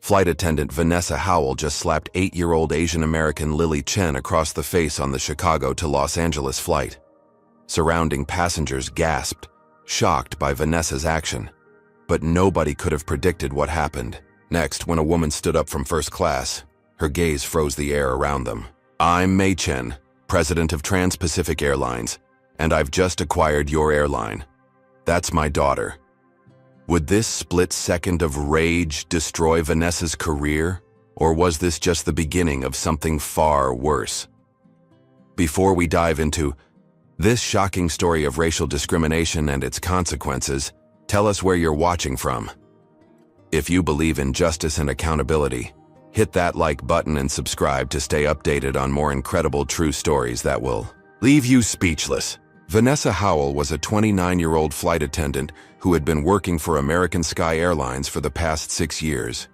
Flight attendant Vanessa Howell just slapped 8-year-old Asian-American Lily Chen across the face on the Chicago to Los Angeles flight. Surrounding passengers gasped, shocked by Vanessa's action. But nobody could have predicted what happened. Next, when a woman stood up from first class, her gaze froze the air around them. "I'm Mei Chen, president of Trans-Pacific Airlines, and I've just acquired your airline. That's my daughter." Would this split second of rage destroy Vanessa's career, or was this just the beginning of something far worse? Before we dive into this shocking story of racial discrimination and its consequences, tell us where you're watching from. If you believe in justice and accountability, hit that like button and subscribe to stay updated on more incredible true stories that will leave you speechless. Vanessa Howell was a 29-year-old flight attendant who had been working for American Sky Airlines for the past 6 years.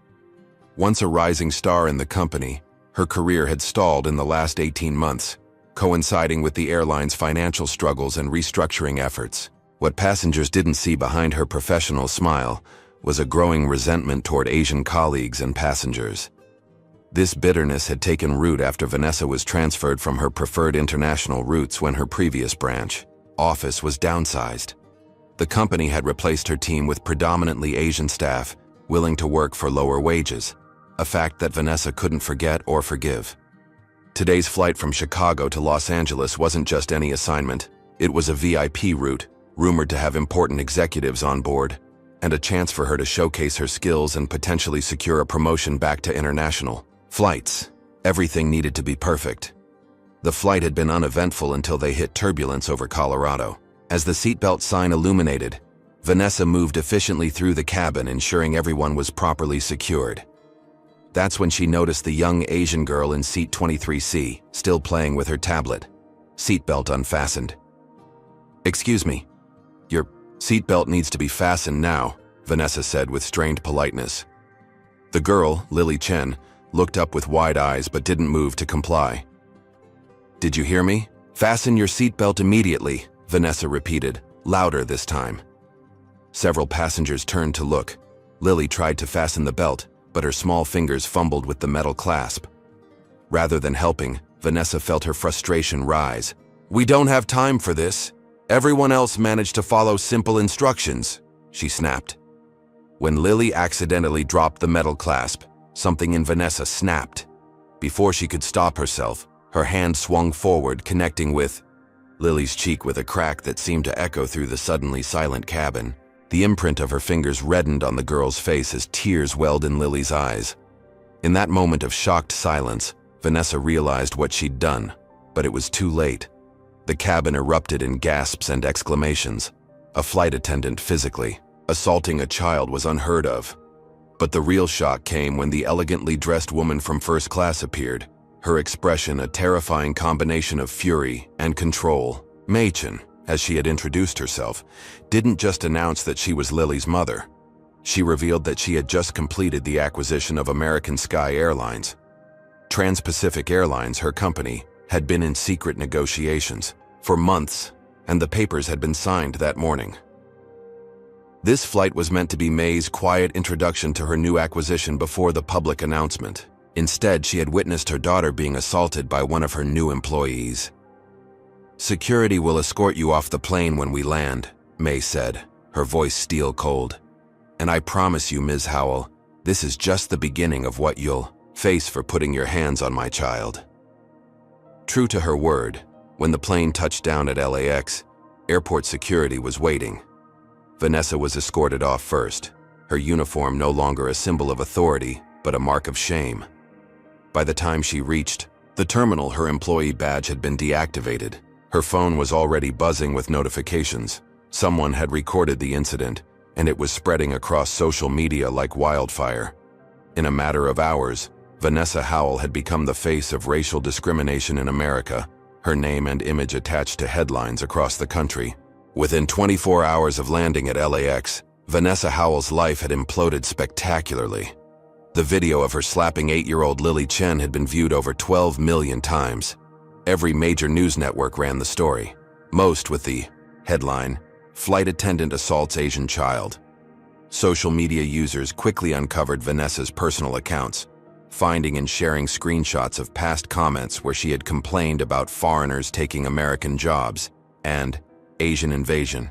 Once a rising star in the company, her career had stalled in the last 18 months, coinciding with the airline's financial struggles and restructuring efforts. What passengers didn't see behind her professional smile was a growing resentment toward Asian colleagues and passengers. This bitterness had taken root after Vanessa was transferred from her preferred international routes when her previous branch office was downsized. The company had replaced her team with predominantly Asian staff willing to work for lower wages, a fact that Vanessa couldn't forget or forgive. Today's flight from Chicago to Los Angeles wasn't just any assignment. It was a VIP route, rumored to have important executives on board, and a chance for her to showcase her skills and potentially secure a promotion back to international flights. Everything needed to be perfect. The flight had been uneventful until they hit turbulence over Colorado. As the seatbelt sign illuminated, Vanessa moved efficiently through the cabin, ensuring everyone was properly secured. That's when she noticed the young Asian girl in seat 23C, still playing with her tablet, seatbelt unfastened. "Excuse me, your seatbelt needs to be fastened now," Vanessa said with strained politeness. The girl, Lily Chen, looked up with wide eyes but didn't move to comply. "Did you hear me? Fasten your seatbelt immediately," Vanessa repeated, louder this time. Several passengers turned to look. Lily tried to fasten the belt, but her small fingers fumbled with the metal clasp. Rather than helping, Vanessa felt her frustration rise. "We don't have time for this. Everyone else managed to follow simple instructions," she snapped. When Lily accidentally dropped the metal clasp, something in Vanessa snapped. Before she could stop herself, her hand swung forward, connecting with Lily's cheek with a crack that seemed to echo through the suddenly silent cabin. The imprint of her fingers reddened on the girl's face as tears welled in Lily's eyes. In that moment of shocked silence, Vanessa realized what she'd done, but it was too late. The cabin erupted in gasps and exclamations. A flight attendant physically assaulting a child was unheard of. But the real shock came when the elegantly dressed woman from first class appeared, her expression a terrifying combination of fury and control. Mei Chen, as she had introduced herself, didn't just announce that she was Lily's mother. She revealed that she had just completed the acquisition of American Sky Airlines. Trans-Pacific Airlines, her company, had been in secret negotiations for months, and the papers had been signed that morning. This flight was meant to be Mei's quiet introduction to her new acquisition before the public announcement. Instead, she had witnessed her daughter being assaulted by one of her new employees. "Security will escort you off the plane when we land," Mei said, her voice steel cold. "And I promise you, Ms. Howell, this is just the beginning of what you'll face for putting your hands on my child." True to her word, when the plane touched down at LAX, airport security was waiting. Vanessa was escorted off first, her uniform no longer a symbol of authority, but a mark of shame. By the time she reached the terminal, her employee badge had been deactivated. Her phone was already buzzing with notifications. Someone had recorded the incident, and it was spreading across social media like wildfire. In a matter of hours, Vanessa Howell had become the face of racial discrimination in America, her name and image attached to headlines across the country. Within 24 hours of landing at LAX, Vanessa Howell's life had imploded spectacularly. The video of her slapping 8-year-old Lily Chen had been viewed over 12 million times. Every major news network ran the story, most with the headline, "Flight Attendant Assaults Asian Child." Social media users quickly uncovered Vanessa's personal accounts, finding and sharing screenshots of past comments where she had complained about foreigners taking American jobs and Asian invasion.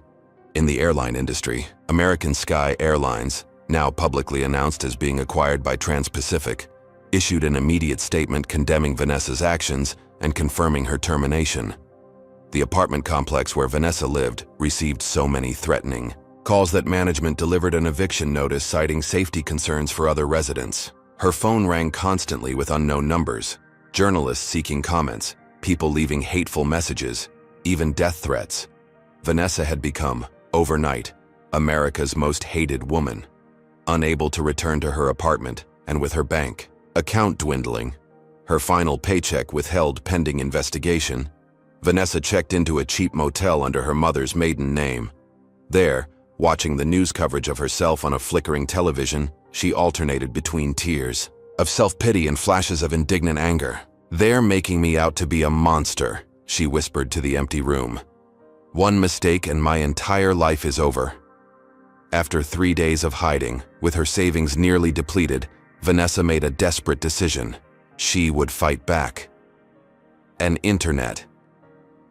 In the airline industry, American Sky Airlines, now publicly announced as being acquired by Trans-Pacific, issued an immediate statement condemning Vanessa's actions and confirming her termination. The apartment complex where Vanessa lived received so many threatening calls that management delivered an eviction notice citing safety concerns for other residents. Her phone rang constantly with unknown numbers, journalists seeking comments, people leaving hateful messages, even death threats. Vanessa had become, overnight, America's most hated woman. Unable to return to her apartment, and with her bank account dwindling, her final paycheck withheld pending investigation, Vanessa checked into a cheap motel under her mother's maiden name. There, watching the news coverage of herself on a flickering television, she alternated between tears of self-pity and flashes of indignant anger. "They're making me out to be a monster," she whispered to the empty room. "One mistake and my entire life is over." After 3 days of hiding, with her savings nearly depleted, Vanessa made a desperate decision. She would fight back. An internet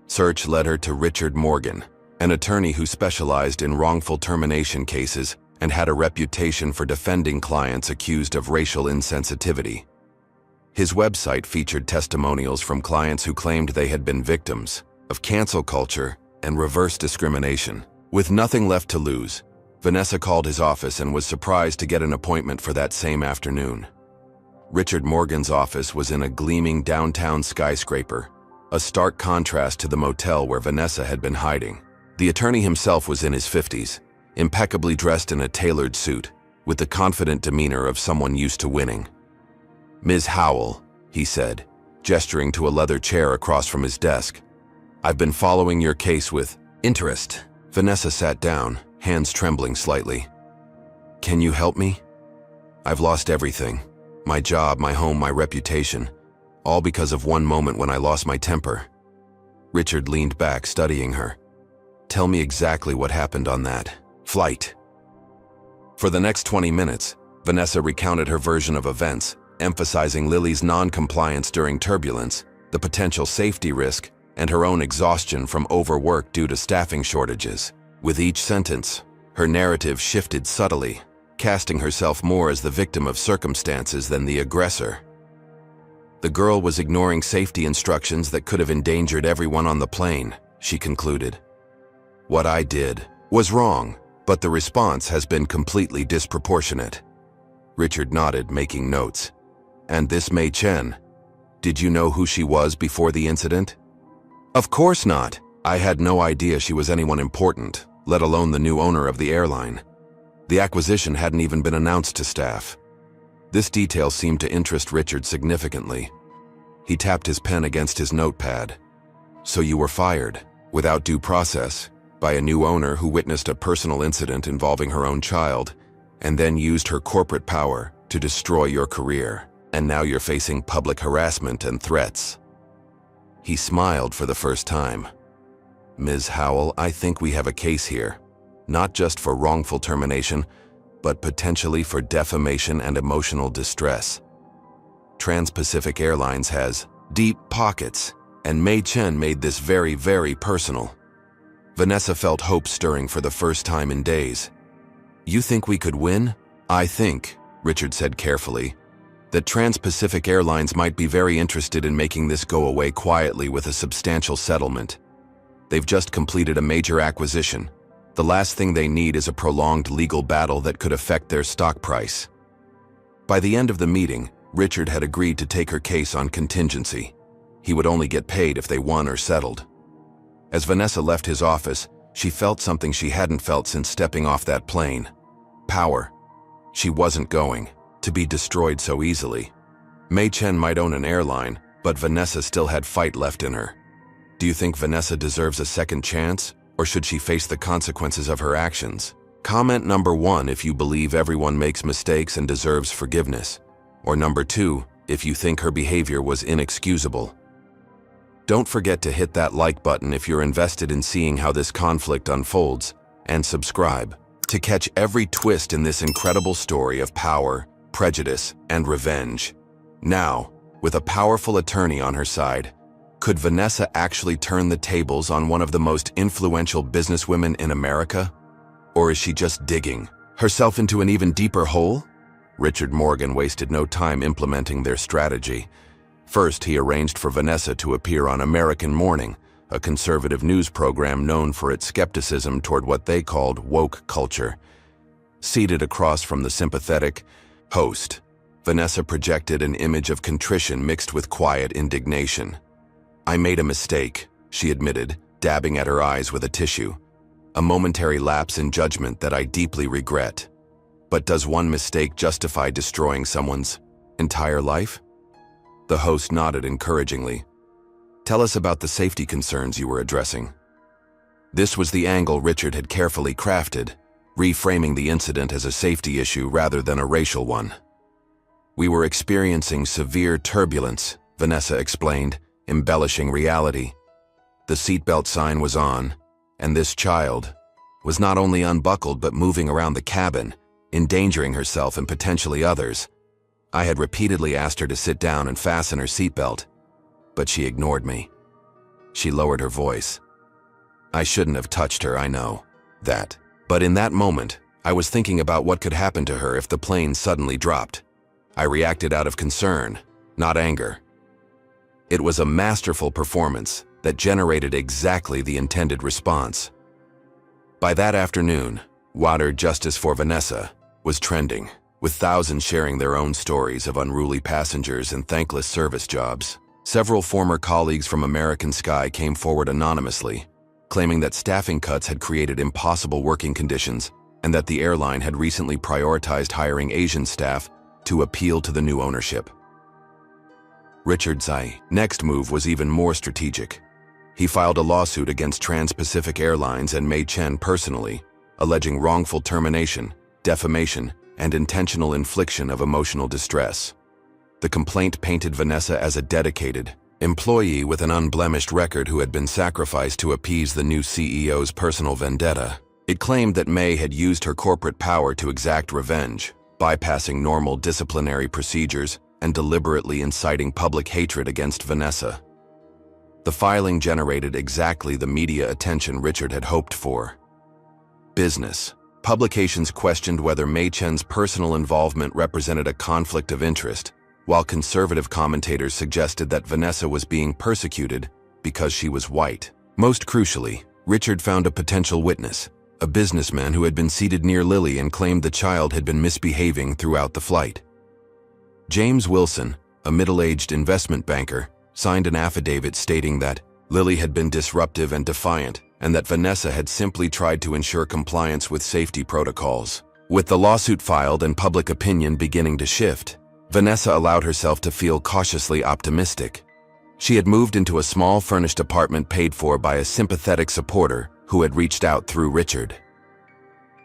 search led her to Richard Morgan, an attorney who specialized in wrongful termination cases and had a reputation for defending clients accused of racial insensitivity. His website featured testimonials from clients who claimed they had been victims of cancel culture and reverse discrimination. With nothing left to lose, Vanessa called his office and was surprised to get an appointment for that same afternoon. Richard Morgan's office was in a gleaming downtown skyscraper, a stark contrast to the motel where Vanessa had been hiding. The attorney himself was in his 50s, impeccably dressed in a tailored suit, with the confident demeanor of someone used to winning. "Ms. Howell," he said, gesturing to a leather chair across from his desk, "I've been following your case with interest." Vanessa sat down, hands trembling slightly. "Can you help me? I've lost everything. My job, my home, my reputation. All because of one moment when I lost my temper." Richard leaned back, studying her. "Tell me exactly what happened on that flight." For the next 20 minutes, Vanessa recounted her version of events, emphasizing Lily's non-compliance during turbulence, the potential safety risk, and her own exhaustion from overwork due to staffing shortages. With each sentence, her narrative shifted subtly, casting herself more as the victim of circumstances than the aggressor. The girl was ignoring safety instructions that could have endangered everyone on the plane, she concluded. "What I did was wrong, but the response has been completely disproportionate." Richard nodded, making notes. "And this Mei Chen, did you know who she was before the incident?" "Of course not. I had no idea she was anyone important, let alone the new owner of the airline. The acquisition hadn't even been announced to staff." This detail seemed to interest Richard significantly. He tapped his pen against his notepad. "So you were fired, without due process, by a new owner who witnessed a personal incident involving her own child, and then used her corporate power to destroy your career, and now you're facing public harassment and threats." He smiled for the first time. "Ms. Howell, I think we have a case here, not just for wrongful termination, but potentially for defamation and emotional distress. Trans-Pacific Airlines has deep pockets, and Mei Chen made this very, very personal." Vanessa felt hope stirring for the first time in days. "You think we could win?" "I think," Richard said carefully, "that Trans-Pacific Airlines might be very interested in making this go away quietly with a substantial settlement. They've just completed a major acquisition. The last thing they need is a prolonged legal battle that could affect their stock price." By the end of the meeting, Richard had agreed to take her case on contingency. He would only get paid if they won or settled. As Vanessa left his office, she felt something she hadn't felt since stepping off that plane. Power. She wasn't going to be destroyed so easily. Mei Chen might own an airline, but Vanessa still had fight left in her. Do you think Vanessa deserves a second chance, or should she face the consequences of her actions? Comment number 1 if you believe everyone makes mistakes and deserves forgiveness, or number 2 if you think her behavior was inexcusable. Don't forget to hit that like button if you're invested in seeing how this conflict unfolds, and subscribe. to catch every twist in this incredible story of power, prejudice, and revenge. Now, with a powerful attorney on her side, could Vanessa actually turn the tables on one of the most influential businesswomen in America? Or is she just digging herself into an even deeper hole? Richard Morgan wasted no time implementing their strategy. First, he arranged for Vanessa to appear on American Morning, a conservative news program known for its skepticism toward what they called woke culture. Seated across from the sympathetic host, Vanessa projected an image of contrition mixed with quiet indignation. "I made a mistake," she admitted, dabbing at her eyes with a tissue. "A momentary lapse in judgment that I deeply regret. But does one mistake justify destroying someone's entire life?" The host nodded encouragingly. "Tell us about the safety concerns you were addressing." This was the angle Richard had carefully crafted, reframing the incident as a safety issue rather than a racial one. "We were experiencing severe turbulence," Vanessa explained, embellishing reality. "The seatbelt sign was on, and this child was not only unbuckled but moving around the cabin, endangering herself and potentially others. I had repeatedly asked her to sit down and fasten her seatbelt, but she ignored me." She lowered her voice. "I shouldn't have touched her, I know that. But in that moment, I was thinking about what could happen to her if the plane suddenly dropped. I reacted out of concern, not anger." It was a masterful performance that generated exactly the intended response. By that afternoon, Water Justice for Vanessa was trending, with thousands sharing their own stories of unruly passengers and thankless service jobs. Several former colleagues from American Sky came forward anonymously, claiming that staffing cuts had created impossible working conditions and that the airline had recently prioritized hiring Asian staff to appeal to the new ownership. Richard's next move was even more strategic. He filed a lawsuit against Trans-Pacific Airlines and Mei Chen personally, alleging wrongful termination, defamation, and intentional infliction of emotional distress. The complaint painted Vanessa as a dedicated employee with an unblemished record who had been sacrificed to appease the new CEO's personal vendetta. It claimed that Mei had used her corporate power to exact revenge, bypassing normal disciplinary procedures and deliberately inciting public hatred against Vanessa. The filing generated exactly the media attention Richard had hoped for. Business. Publications questioned whether Mei Chen's personal involvement represented a conflict of interest, while conservative commentators suggested that Vanessa was being persecuted because she was white. Most crucially, Richard found a potential witness, a businessman who had been seated near Lily and claimed the child had been misbehaving throughout the flight. James Wilson, a middle-aged investment banker, signed an affidavit stating that Lily had been disruptive and defiant, and that Vanessa had simply tried to ensure compliance with safety protocols. With the lawsuit filed and public opinion beginning to shift, Vanessa allowed herself to feel cautiously optimistic. She had moved into a small furnished apartment paid for by a sympathetic supporter who had reached out through Richard.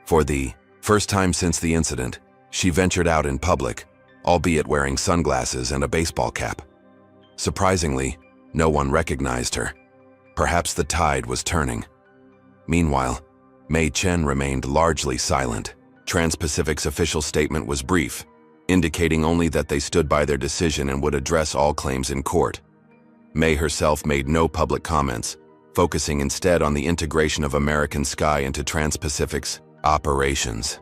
For the first time since the incident, she ventured out in public, albeit wearing sunglasses and a baseball cap. Surprisingly, no one recognized her. Perhaps the tide was turning. Meanwhile, Mei Chen remained largely silent. Trans-Pacific's official statement was brief, indicating only that they stood by their decision and would address all claims in court. Mei herself made no public comments, focusing instead on the integration of American Sky into Trans-Pacific's operations.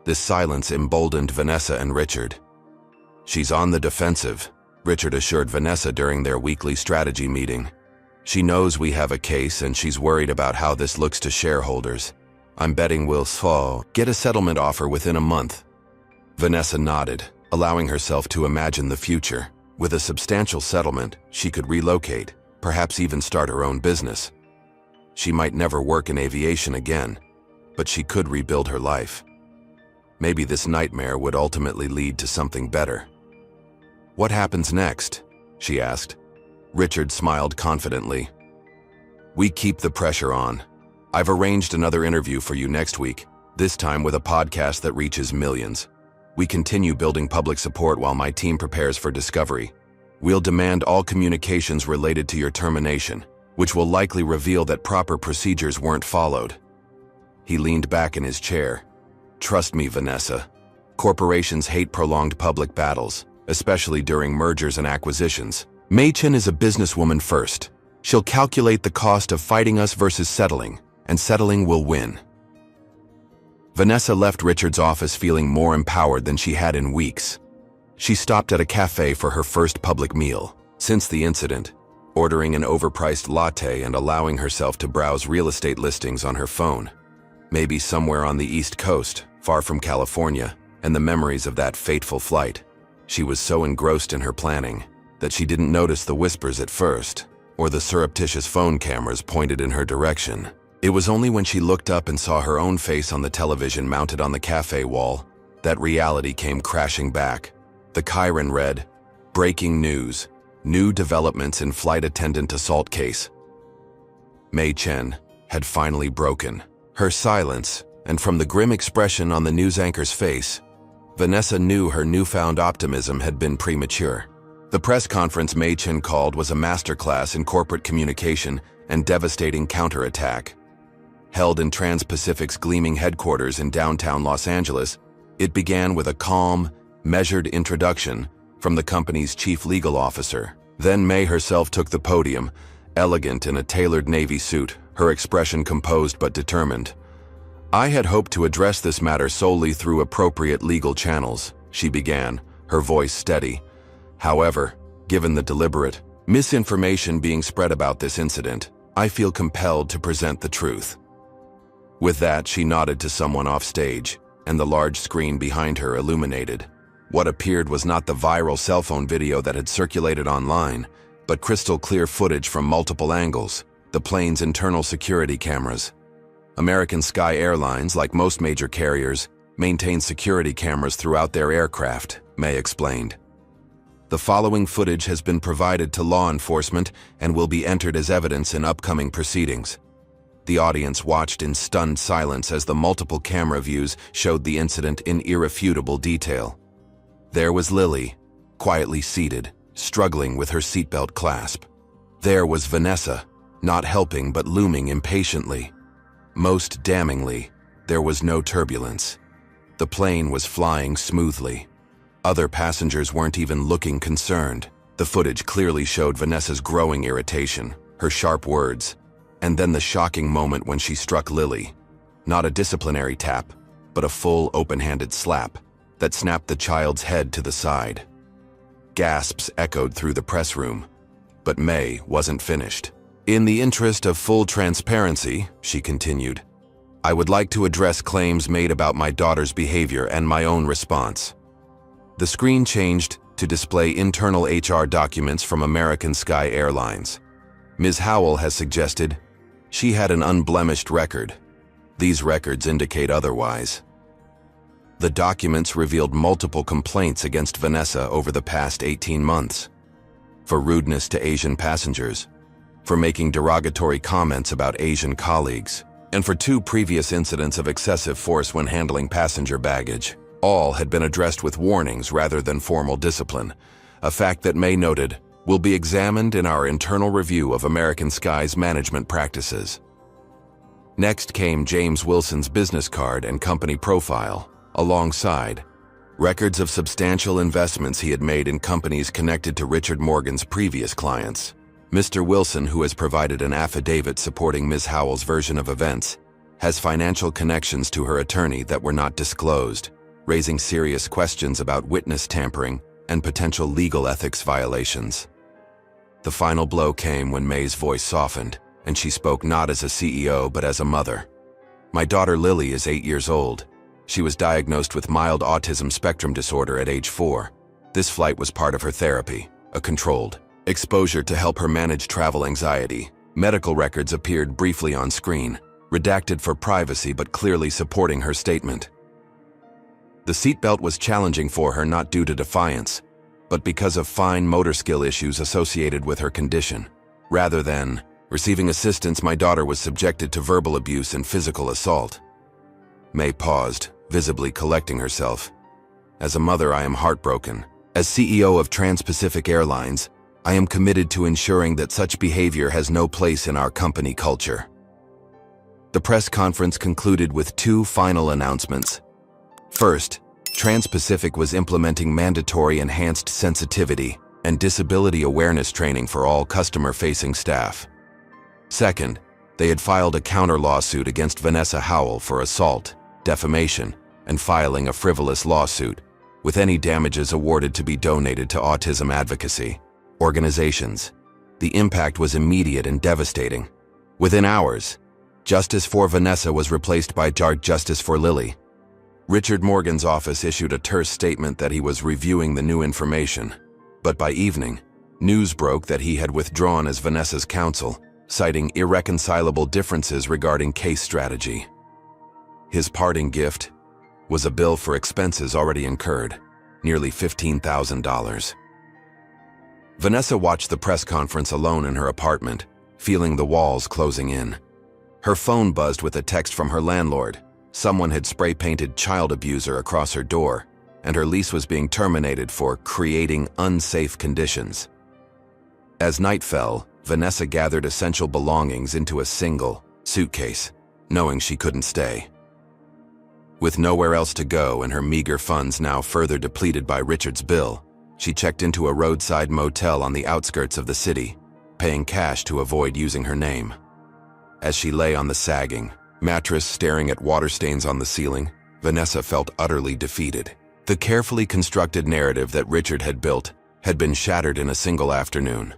This silence emboldened Vanessa and Richard. "She's on the defensive," Richard assured Vanessa during their weekly strategy meeting. "She knows we have a case and she's worried about how this looks to shareholders. I'm betting we'll get a settlement offer within a month." Vanessa nodded, allowing herself to imagine the future. With a substantial settlement, she could relocate, perhaps even start her own business. She might never work in aviation again, but she could rebuild her life. Maybe this nightmare would ultimately lead to something better. "What happens next?" she asked. Richard smiled confidently. "We keep the pressure on. I've arranged another interview for you next week, this time with a podcast that reaches millions. We continue building public support while my team prepares for discovery. We'll demand all communications related to your termination, which will likely reveal that proper procedures weren't followed." He leaned back in his chair. Trust me, Vanessa. Corporations hate prolonged public battles, especially during mergers and acquisitions. Mei Chen is a businesswoman first. She'll calculate the cost of fighting us versus settling, and settling will win. Vanessa left Richard's office feeling more empowered than she had in weeks. She stopped at a cafe for her first public meal since the incident, ordering an overpriced latte and allowing herself to browse real estate listings on her phone. Maybe somewhere on the East Coast, far from California, and the memories of that fateful flight. She was so engrossed in her planning that she didn't notice the whispers at first, or the surreptitious phone cameras pointed in her direction. It was only when she looked up and saw her own face on the television mounted on the cafe wall that reality came crashing back. The Chiron read, "Breaking news. New developments in flight attendant assault case." Mei Chen had finally broken. Her silence, and from the grim expression on the news anchor's face, Vanessa knew her newfound optimism had been premature. The press conference Mei Chen called was a masterclass in corporate communication and devastating counterattack. Held in Trans-Pacific's gleaming headquarters in downtown Los Angeles, it began with a calm, measured introduction from the company's chief legal officer. Then Mei herself took the podium, elegant in a tailored navy suit, her expression composed but determined. "I had hoped to address this matter solely through appropriate legal channels," she began, her voice steady. "However, given the deliberate misinformation being spread about this incident, I feel compelled to present the truth." With that, she nodded to someone off stage, and the large screen behind her illuminated. What appeared was not the viral cell phone video that had circulated online, but crystal clear footage from multiple angles, the plane's internal security cameras. American Sky Airlines, like most major carriers, maintain security cameras throughout their aircraft, Mei explained. The following footage has been provided to law enforcement and will be entered as evidence in upcoming proceedings. The audience watched in stunned silence as the multiple camera views showed the incident in irrefutable detail. There was Lily, quietly seated, struggling with her seatbelt clasp. There was Vanessa, not helping but looming impatiently. Most damningly, there was no turbulence. The plane was flying smoothly. Other passengers weren't even looking concerned. The footage clearly showed Vanessa's growing irritation, her sharp words, and then the shocking moment when she struck Lily. Not a disciplinary tap, but a full open-handed slap that snapped the child's head to the side. Gasps echoed through the press room, but Mei wasn't finished. "In the interest of full transparency," she continued, "I would like to address claims made about my daughter's behavior and my own response." The screen changed to display internal HR documents from American Sky Airlines. Ms. Howell has suggested she had an unblemished record. These records indicate otherwise. The documents revealed multiple complaints against Vanessa over the past 18 months. For rudeness to Asian passengers, for making derogatory comments about Asian colleagues, and for 2 previous incidents of excessive force when handling passenger baggage. All had been addressed with warnings rather than formal discipline, a fact that Mei noted will be examined in our internal review of American Sky's management practices. Next came James Wilson's business card and company profile, alongside records of substantial investments he had made in companies connected to Richard Morgan's previous clients. Mr. Wilson, who has provided an affidavit supporting Ms. Howell's version of events, has financial connections to her attorney that were not disclosed, raising serious questions about witness tampering and potential legal ethics violations. The final blow came when Mei's voice softened, and she spoke not as a CEO but as a mother. "My daughter Lily is 8 years old. She was diagnosed with mild autism spectrum disorder at age 4. This flight was part of her therapy, a controlled exposure to help her manage travel anxiety. Medical records appeared briefly on screen, redacted for privacy but clearly supporting her statement. The seatbelt was challenging for her not due to defiance, but because of fine motor skill issues associated with her condition. Rather than receiving assistance, my daughter was subjected to verbal abuse and physical assault." Mei paused, visibly collecting herself. "As a mother, I am heartbroken. As CEO of Trans-Pacific Airlines, I am committed to ensuring that such behavior has no place in our company culture." The press conference concluded with two final announcements. First, Trans-Pacific was implementing mandatory enhanced sensitivity and disability awareness training for all customer-facing staff. Second, they had filed a counter-lawsuit against Vanessa Howell for assault, defamation, and filing a frivolous lawsuit, with any damages awarded to be donated to autism advocacy organizations. The impact was immediate and devastating. Within hours, justice for Vanessa was replaced by justice for Lily. Richard Morgan's office issued a terse statement that he was reviewing the new information, but by evening, news broke that he had withdrawn as Vanessa's counsel, citing irreconcilable differences regarding case strategy. His parting gift was a bill for expenses already incurred, nearly $15,000. Vanessa watched the press conference alone in her apartment, feeling the walls closing in. Her phone buzzed with a text from her landlord. Someone had spray-painted child abuser across her door, and her lease was being terminated for creating unsafe conditions. As night fell, Vanessa gathered essential belongings into a single suitcase, knowing she couldn't stay. With nowhere else to go and her meager funds now further depleted by Richard's bill, she checked into a roadside motel on the outskirts of the city, paying cash to avoid using her name. As she lay on the sagging mattress staring at water stains on the ceiling, Vanessa felt utterly defeated. The carefully constructed narrative that Richard had built had been shattered in a single afternoon.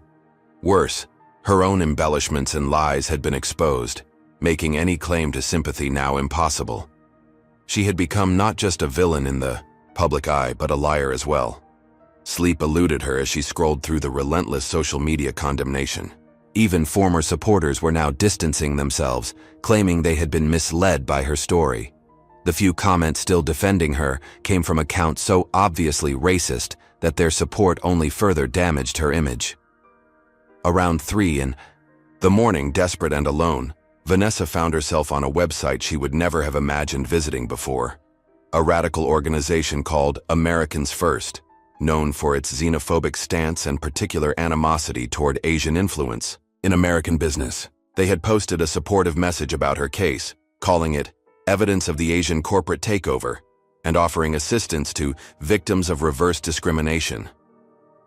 Worse, her own embellishments and lies had been exposed, making any claim to sympathy now impossible. She had become not just a villain in the public eye, but a liar as well. Sleep eluded her as she scrolled through the relentless social media condemnation. Even former supporters were now distancing themselves, claiming they had been misled by her story. The few comments still defending her came from accounts so obviously racist that their support only further damaged her image. Around 3 in the morning, desperate and alone, Vanessa found herself on a website she would never have imagined visiting before. A radical organization called Americans First, known for its xenophobic stance and particular animosity toward Asian influence in American business. They had posted a supportive message about her case, calling it evidence of the Asian corporate takeover, and offering assistance to victims of reverse discrimination.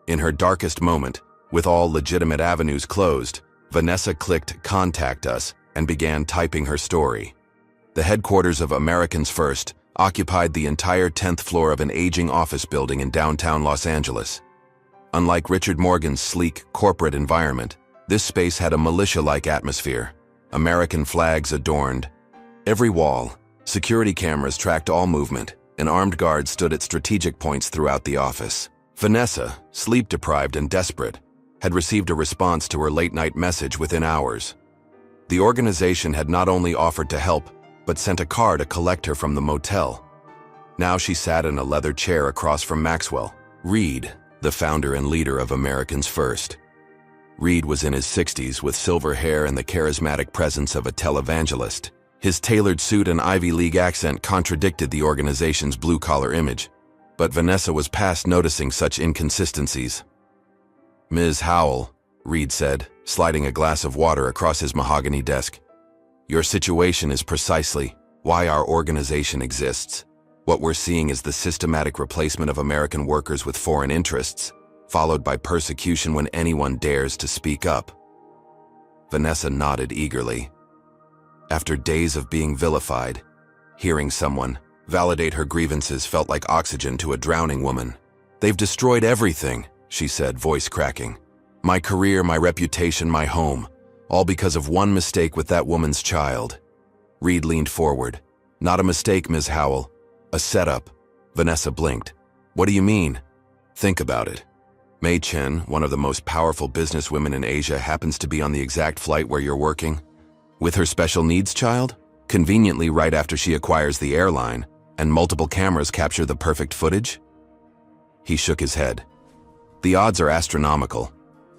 In her darkest moment, with all legitimate avenues closed, Vanessa clicked "Contact Us" and began typing her story. The headquarters of Americans First occupied the entire 10th floor of an aging office building in downtown Los Angeles. Unlike Richard Morgan's sleek corporate environment, this space had a militia-like atmosphere. American flags adorned every wall, security cameras tracked all movement, and armed guards stood at strategic points throughout the office. Vanessa, sleep-deprived and desperate, had received a response to her late-night message within hours. The organization had not only offered to help, but sent a car to collect her from the motel. Now she sat in a leather chair across from Maxwell Reed, the founder and leader of Americans First. Reed was in his 60s with silver hair and the charismatic presence of a televangelist. His tailored suit and Ivy League accent contradicted the organization's blue-collar image, but Vanessa was past noticing such inconsistencies. "Ms. Howell," Reed said, sliding a glass of water across his mahogany desk, "your situation is precisely why our organization exists. What we're seeing is the systematic replacement of American workers with foreign interests, followed by persecution when anyone dares to speak up." Vanessa nodded eagerly. After days of being vilified, hearing someone validate her grievances felt like oxygen to a drowning woman. "They've destroyed everything," she said, voice cracking. "My career, my reputation, my home, all because of one mistake with that woman's child." Reed leaned forward. "Not a mistake, Ms. Howell. A setup." Vanessa blinked. "What do you mean?" "Think about it. Mei Chen, one of the most powerful businesswomen in Asia, happens to be on the exact flight where you're working, with her special needs child, conveniently right after she acquires the airline, and multiple cameras capture the perfect footage." He shook his head. "The odds are astronomical.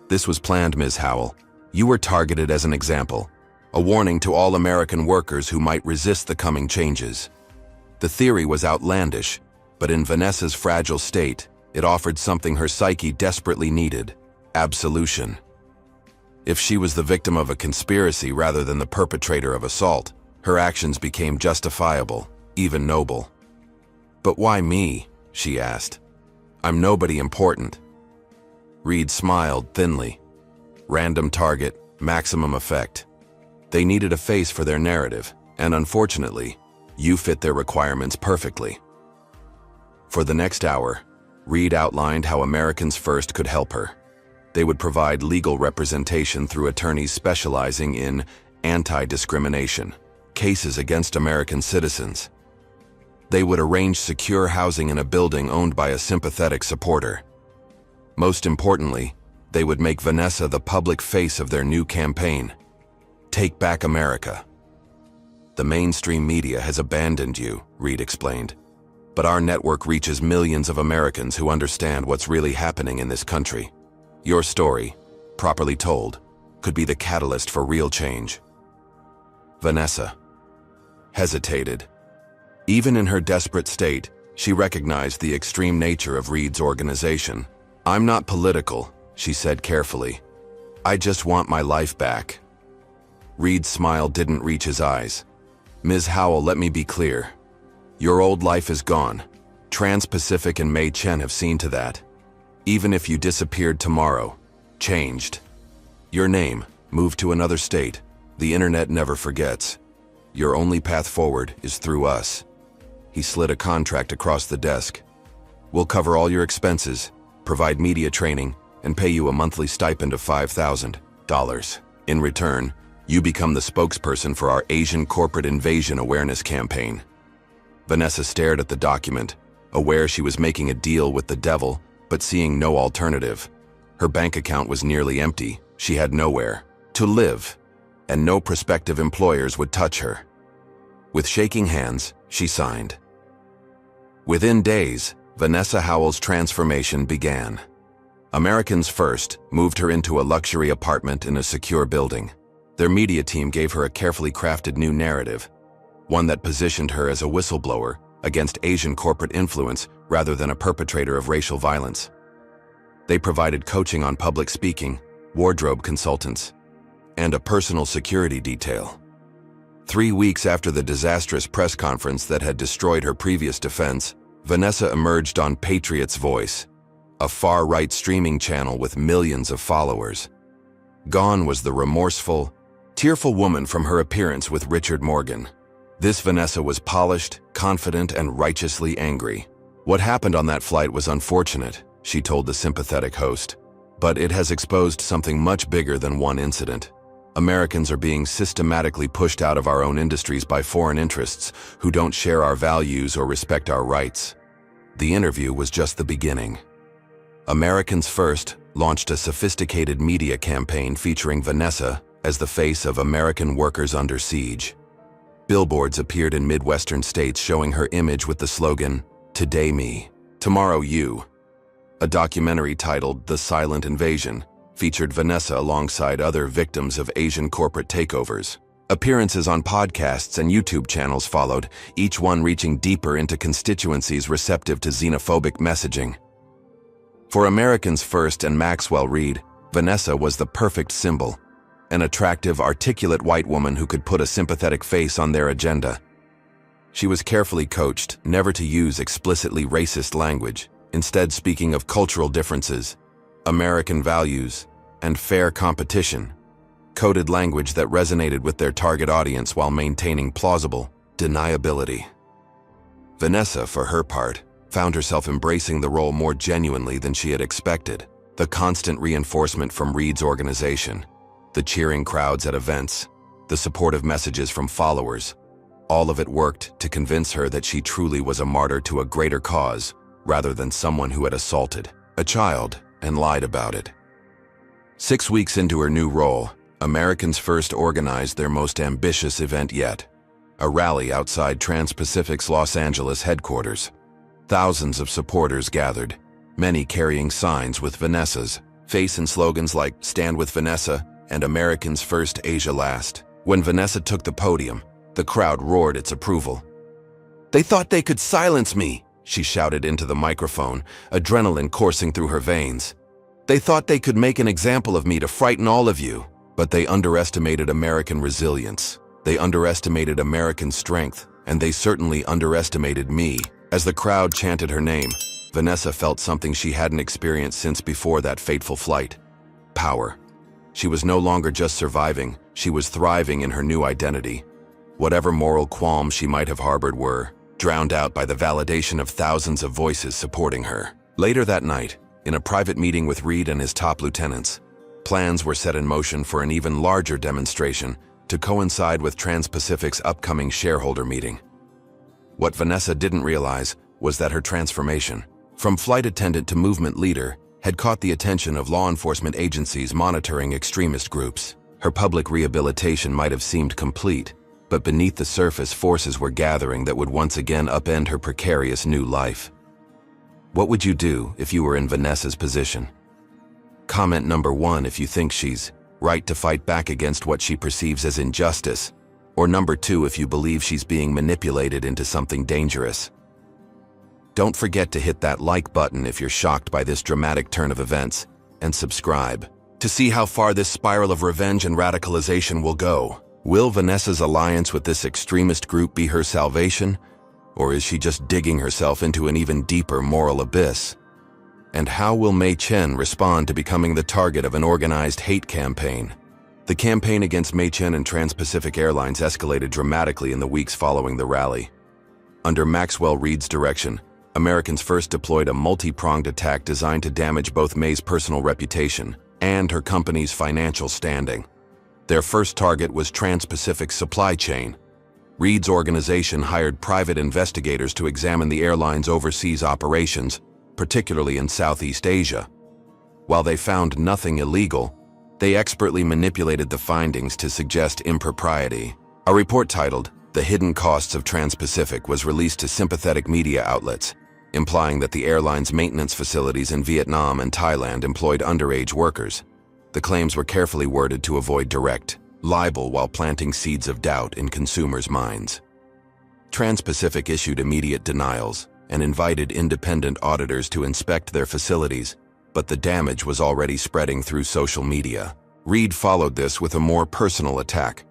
This was planned, Ms. Howell. You were targeted as an example, a warning to all American workers who might resist the coming changes." The theory was outlandish, but in Vanessa's fragile state, it offered something her psyche desperately needed: absolution. If she was the victim of a conspiracy rather than the perpetrator of assault, Her actions became justifiable, even noble. "But why me?" she asked. "I'm nobody important." Reed smiled thinly. Random target, maximum effect. They needed a face for their narrative, and unfortunately, you fit their requirements perfectly. For the next hour, Reed outlined how Americans First could help her. They would provide legal representation through attorneys specializing in anti-discrimination, cases against American citizens. They would arrange secure housing in a building owned by a sympathetic supporter. Most importantly, they would make Vanessa the public face of their new campaign. Take Back America. "The mainstream media has abandoned you," Reed explained. "But our network reaches millions of Americans who understand what's really happening in this country. Your story, properly told, could be the catalyst for real change." Vanessa hesitated. Even in her desperate state, she recognized the extreme nature of Reed's organization. "I'm not political," she said carefully. "I just want my life back." Reed's smile didn't reach his eyes. "Ms. Howell, let me be clear. Your old life is gone. Trans-Pacific and Mei Chen have seen to that. Even if you disappeared tomorrow, changed your name, moved to another state, the internet never forgets. Your only path forward is through us." He slid a contract across the desk. "We'll cover all your expenses, provide media training, and pay you a monthly stipend of $5,000. In return, you become the spokesperson for our Asian Corporate Invasion Awareness campaign." Vanessa stared at the document, aware she was making a deal with the devil, but seeing no alternative. Her bank account was nearly empty. She had nowhere to live, and no prospective employers would touch her. With shaking hands, she signed. Within days, Vanessa Howell's transformation began. Americans First moved her into a luxury apartment in a secure building. Their media team gave her a carefully crafted new narrative, one that positioned her as a whistleblower against Asian corporate influence rather than a perpetrator of racial violence. They provided coaching on public speaking, wardrobe consultants, and a personal security detail. 3 weeks after the disastrous press conference that had destroyed her previous defense, Vanessa emerged on Patriot's Voice, a far-right streaming channel with millions of followers. Gone was the remorseful, tearful woman from her appearance with Richard Morgan. This Vanessa was polished, confident, and righteously angry. "What happened on that flight was unfortunate," she told the sympathetic host, "but it has exposed something much bigger than one incident. Americans are being systematically pushed out of our own industries by foreign interests who don't share our values or respect our rights." The interview was just the beginning. Americans First launched a sophisticated media campaign featuring Vanessa as the face of American workers under siege. Billboards appeared in Midwestern states showing her image with the slogan, "Today me, tomorrow you." A documentary titled The Silent Invasion featured Vanessa alongside other victims of Asian corporate takeovers. Appearances on podcasts and YouTube channels followed, each one reaching deeper into constituencies receptive to xenophobic messaging. For Americans First and Maxwell Reed, Vanessa was the perfect symbol, an attractive, articulate white woman who could put a sympathetic face on their agenda. She was carefully coached never to use explicitly racist language, instead speaking of cultural differences, American values, and fair competition, coded language that resonated with their target audience while maintaining plausible deniability. Vanessa, for her part, found herself embracing the role more genuinely than she had expected. The constant reinforcement from Reed's organization, the cheering crowds at events, the supportive messages from followers, all of it worked to convince her that she truly was a martyr to a greater cause rather than someone who had assaulted a child and lied about it. 6 weeks into her new role, Americans First organized their most ambitious event yet, a rally outside Trans-Pacific's Los Angeles headquarters. Thousands of supporters gathered, many carrying signs with Vanessa's face and slogans like "Stand with Vanessa" and "Americans First, Asia Last." When Vanessa took the podium, the crowd roared its approval. "They thought they could silence me," she shouted into the microphone, adrenaline coursing through her veins. "They thought they could make an example of me to frighten all of you, but they underestimated American resilience. They underestimated American strength, and they certainly underestimated me. As the crowd chanted her name, Vanessa felt something she hadn't experienced since before that fateful flight. Power. She was no longer just surviving, she was thriving in her new identity. Whatever moral qualms she might have harbored were drowned out by the validation of thousands of voices supporting her. Later that night, in a private meeting with Reed and his top lieutenants, plans were set in motion for an even larger demonstration to coincide with Trans-Pacific's upcoming shareholder meeting. What Vanessa didn't realize was that her transformation, from flight attendant to movement leader, had caught the attention of law enforcement agencies monitoring extremist groups. Her public rehabilitation might have seemed complete, but beneath the surface forces were gathering that would once again upend her precarious new life. What would you do if you were in Vanessa's position? Comment number 1 if you think she's right to fight back against what she perceives as injustice, or number 2 if you believe she's being manipulated into something dangerous. Don't forget to hit that like button if you're shocked by this dramatic turn of events, and subscribe to see how far this spiral of revenge and radicalization will go. Will Vanessa's alliance with this extremist group be her salvation, or is she just digging herself into an even deeper moral abyss? And how will Mei Chen respond to becoming the target of an organized hate campaign? The campaign against Mei Chen and Trans-Pacific Airlines escalated dramatically in the weeks following the rally. Under Maxwell Reed's direction, Americans first deployed a multi-pronged attack designed to damage both Mei's personal reputation and her company's financial standing. Their first target was Trans-Pacific's supply chain. Reed's organization hired private investigators to examine the airline's overseas operations, particularly in Southeast Asia. While they found nothing illegal, they expertly manipulated the findings to suggest impropriety. A report titled, "The Hidden Costs of Trans-Pacific" was released to sympathetic media outlets, implying that the airline's maintenance facilities in Vietnam and Thailand employed underage workers. The claims were carefully worded to avoid direct libel while planting seeds of doubt in consumers' minds. Trans-Pacific issued immediate denials and invited independent auditors to inspect their facilities, but the damage was already spreading through social media. Reed followed this with a more personal attack.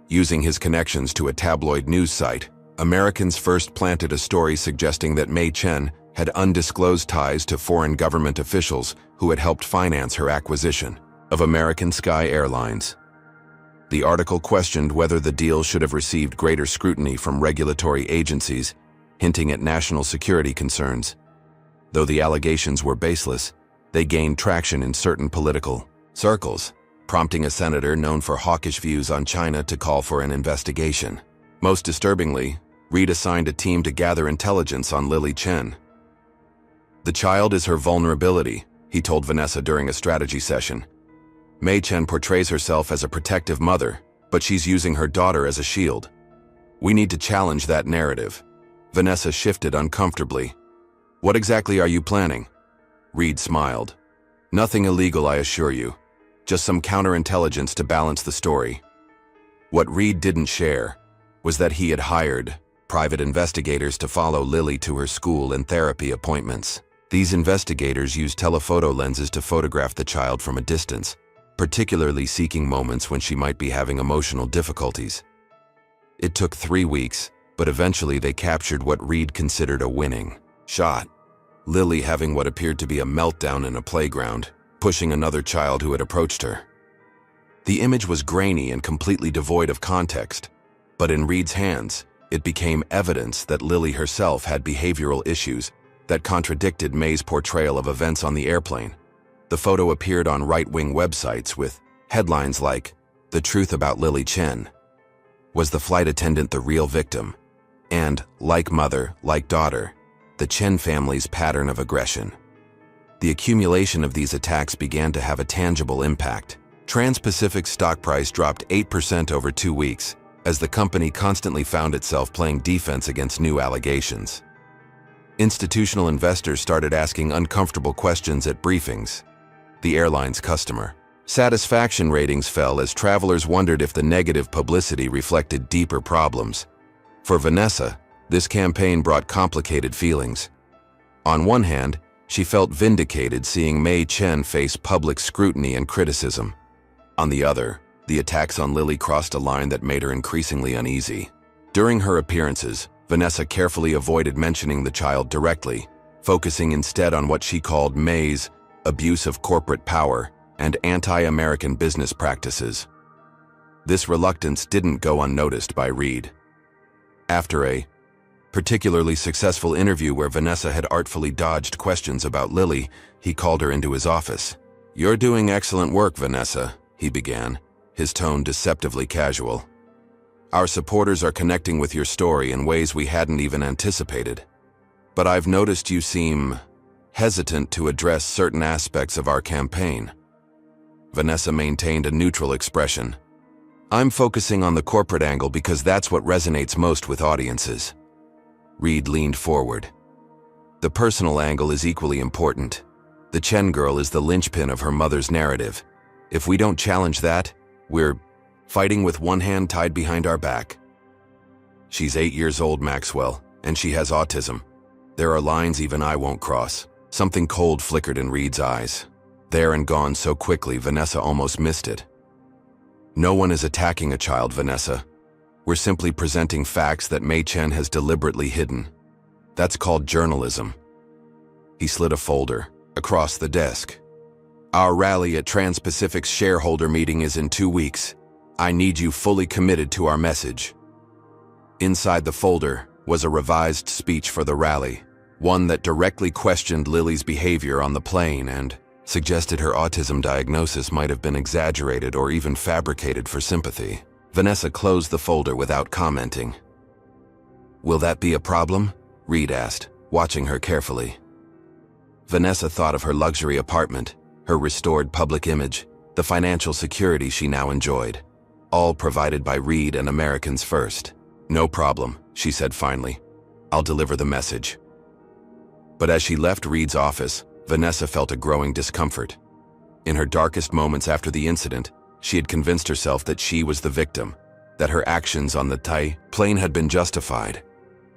Using his connections to a tabloid news site, Americans first planted a story suggesting that Mei Chen had undisclosed ties to foreign government officials who had helped finance her acquisition of American Sky Airlines. The article questioned whether the deal should have received greater scrutiny from regulatory agencies, hinting at national security concerns. Though the allegations were baseless, they gained traction in certain political circles, prompting a senator known for hawkish views on China to call for an investigation. Most disturbingly, Reed assigned a team to gather intelligence on Lily Chen. "The child is her vulnerability," he told Vanessa during a strategy session. "Mei Chen portrays herself as a protective mother, but she's using her daughter as a shield. We need to challenge that narrative." Vanessa shifted uncomfortably. "What exactly are you planning?" Reed smiled. "Nothing illegal, I assure you. Just some counterintelligence to balance the story." What Reed didn't share was that he had hired private investigators to follow Lily to her school and therapy appointments. These investigators used telephoto lenses to photograph the child from a distance, particularly seeking moments when she might be having emotional difficulties. It took 3 weeks, but eventually they captured what Reed considered a winning shot. Lily having what appeared to be a meltdown in a playground, pushing another child who had approached her. The image was grainy and completely devoid of context, but in Reed's hands, it became evidence that Lily herself had behavioral issues that contradicted Mei's portrayal of events on the airplane. The photo appeared on right-wing websites with headlines like, "The Truth About Lily Chen." Was the flight attendant the real victim? And, like mother, like daughter, the Chen family's pattern of aggression. The accumulation of these attacks began to have a tangible impact. Trans-Pacific's stock price dropped 8% over 2 weeks, as the company constantly found itself playing defense against new allegations. Institutional investors started asking uncomfortable questions at briefings. The airline's customer satisfaction ratings fell as travelers wondered if the negative publicity reflected deeper problems. For Vanessa, this campaign brought complicated feelings. On one hand, she felt vindicated seeing Mei Chen face public scrutiny and criticism. On the other, The attacks on Lily crossed a line that made her increasingly uneasy. During her appearances, Vanessa carefully avoided mentioning the child directly, focusing instead on what she called May's abuse of corporate power and anti-American business practices. This reluctance didn't go unnoticed by Reed. After a particularly successful interview where Vanessa had artfully dodged questions about Lily, he called her into his office. "You're doing excellent work, Vanessa," he began, his tone deceptively casual. "Our supporters are connecting with your story in ways we hadn't even anticipated. But I've noticed you seem hesitant to address certain aspects of our campaign." Vanessa maintained a neutral expression. "I'm focusing on the corporate angle because that's what resonates most with audiences." Reed leaned forward. "The personal angle is equally important. The Chen girl is the linchpin of her mother's narrative. If we don't challenge that, we're fighting with one hand tied behind our back. She's 8 years old, Maxwell, and she has autism. There are lines even I won't cross." Something cold flickered in Reed's eyes. There and gone so quickly, Vanessa almost missed it. "No one is attacking a child, Vanessa. We're simply presenting facts that Mei Chen has deliberately hidden. That's called journalism." He slid a folder across the desk. "Our rally at Trans-Pacific's shareholder meeting is in 2 weeks. I need you fully committed to our message." Inside the folder was a revised speech for the rally, one that directly questioned Lily's behavior on the plane and suggested her autism diagnosis might have been exaggerated or even fabricated for sympathy. Vanessa closed the folder without commenting. "Will that be a problem?" Reed asked, watching her carefully. Vanessa thought of her luxury apartment, her restored public image, the financial security she now enjoyed, all provided by Reed and Americans First. "No problem," she said finally. "I'll deliver the message." But as she left Reed's office, Vanessa felt a growing discomfort. In her darkest moments after the incident, she had convinced herself that she was the victim, that her actions on the Thai plane had been justified.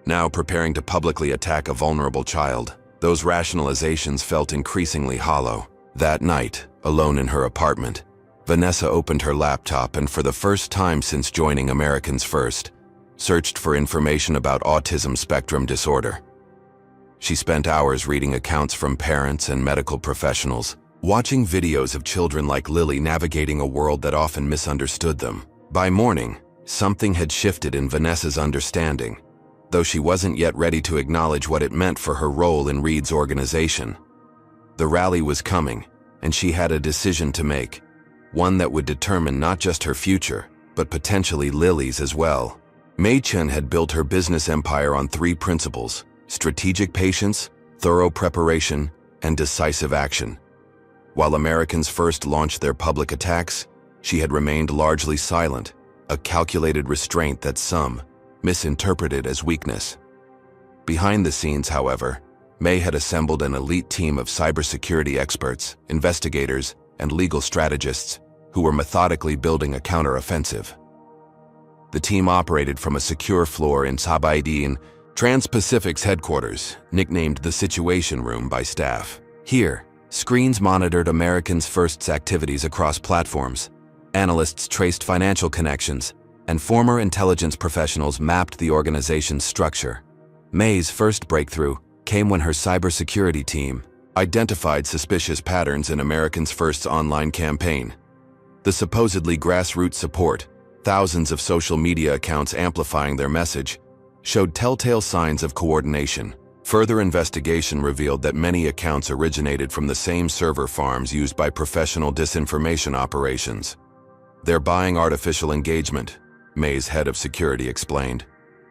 Now preparing to publicly attack a vulnerable child, those rationalizations felt increasingly hollow. That night, alone in her apartment, Vanessa opened her laptop and for the first time since joining Americans First, searched for information about autism spectrum disorder. She spent hours reading accounts from parents and medical professionals, watching videos of children like Lily navigating a world that often misunderstood them. By morning, something had shifted in Vanessa's understanding, though she wasn't yet ready to acknowledge what it meant for her role in Reed's organization. The rally was coming, and she had a decision to make, one that would determine not just her future, but potentially Lily's as well. Mei Chen had built her business empire on 3 principles: strategic patience, thorough preparation, and decisive action. While Americans First launched their public attacks, she had remained largely silent, a calculated restraint that some misinterpreted as weakness. Behind the scenes, however, Mei had assembled an elite team of cybersecurity experts, investigators, and legal strategists who were methodically building a counteroffensive. The team operated from a secure floor in Sabaidin, Trans-Pacific's headquarters, nicknamed the Situation Room by staff. Here, screens monitored Americans First's activities across platforms, analysts traced financial connections, and former intelligence professionals mapped the organization's structure. May's first breakthrough came when her cybersecurity team identified suspicious patterns in Americans First's online campaign. The supposedly grassroots support, thousands of social media accounts amplifying their message, showed telltale signs of coordination. Further investigation revealed that many accounts originated from the same server farms used by professional disinformation operations. "They're buying artificial engagement," May's head of security explained,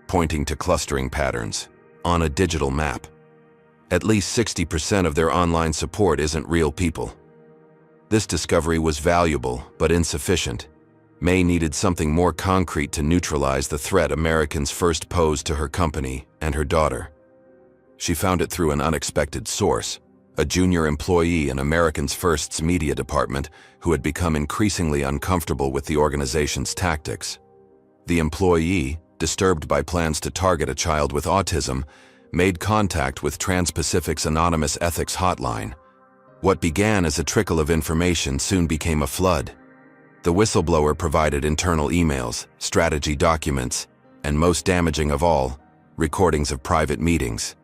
pointing to clustering patterns on a digital map. "At least 60% of their online support isn't real people." This discovery was valuable, but insufficient. May needed something more concrete to neutralize the threat Americans First posed to her company and her daughter. She found it through an unexpected source, a junior employee in Americans First's media department who had become increasingly uncomfortable with the organization's tactics. The employee, disturbed by plans to target a child with autism, made contact with Trans-Pacific's anonymous ethics hotline. What began as a trickle of information soon became a flood. The whistleblower provided internal emails, strategy documents, and most damaging of all, recordings of private meetings.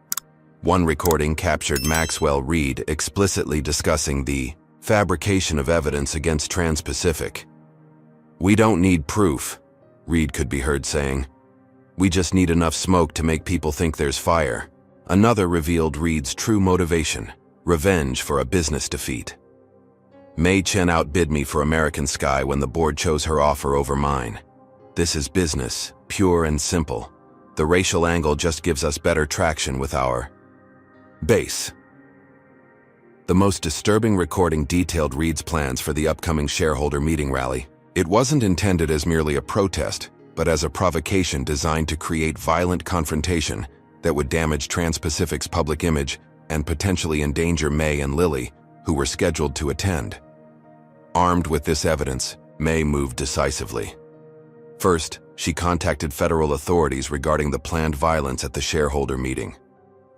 One recording captured Maxwell Reed explicitly discussing the fabrication of evidence against Trans-Pacific. "We don't need proof," Reed could be heard saying. "We just need enough smoke to make people think there's fire." Another revealed Reed's true motivation: revenge for a business defeat. "Mei Chen outbid me for American Sky when the board chose her offer over mine. This is business, pure and simple. The racial angle just gives us better traction with our base." The most disturbing recording detailed Reed's plans for the upcoming shareholder meeting rally. It wasn't intended as merely a protest, but as a provocation designed to create violent confrontation that would damage Trans-Pacific's public image and potentially endanger May and Lily, who were scheduled to attend. Armed with this evidence, May moved decisively. First, she contacted federal authorities regarding the planned violence at the shareholder meeting.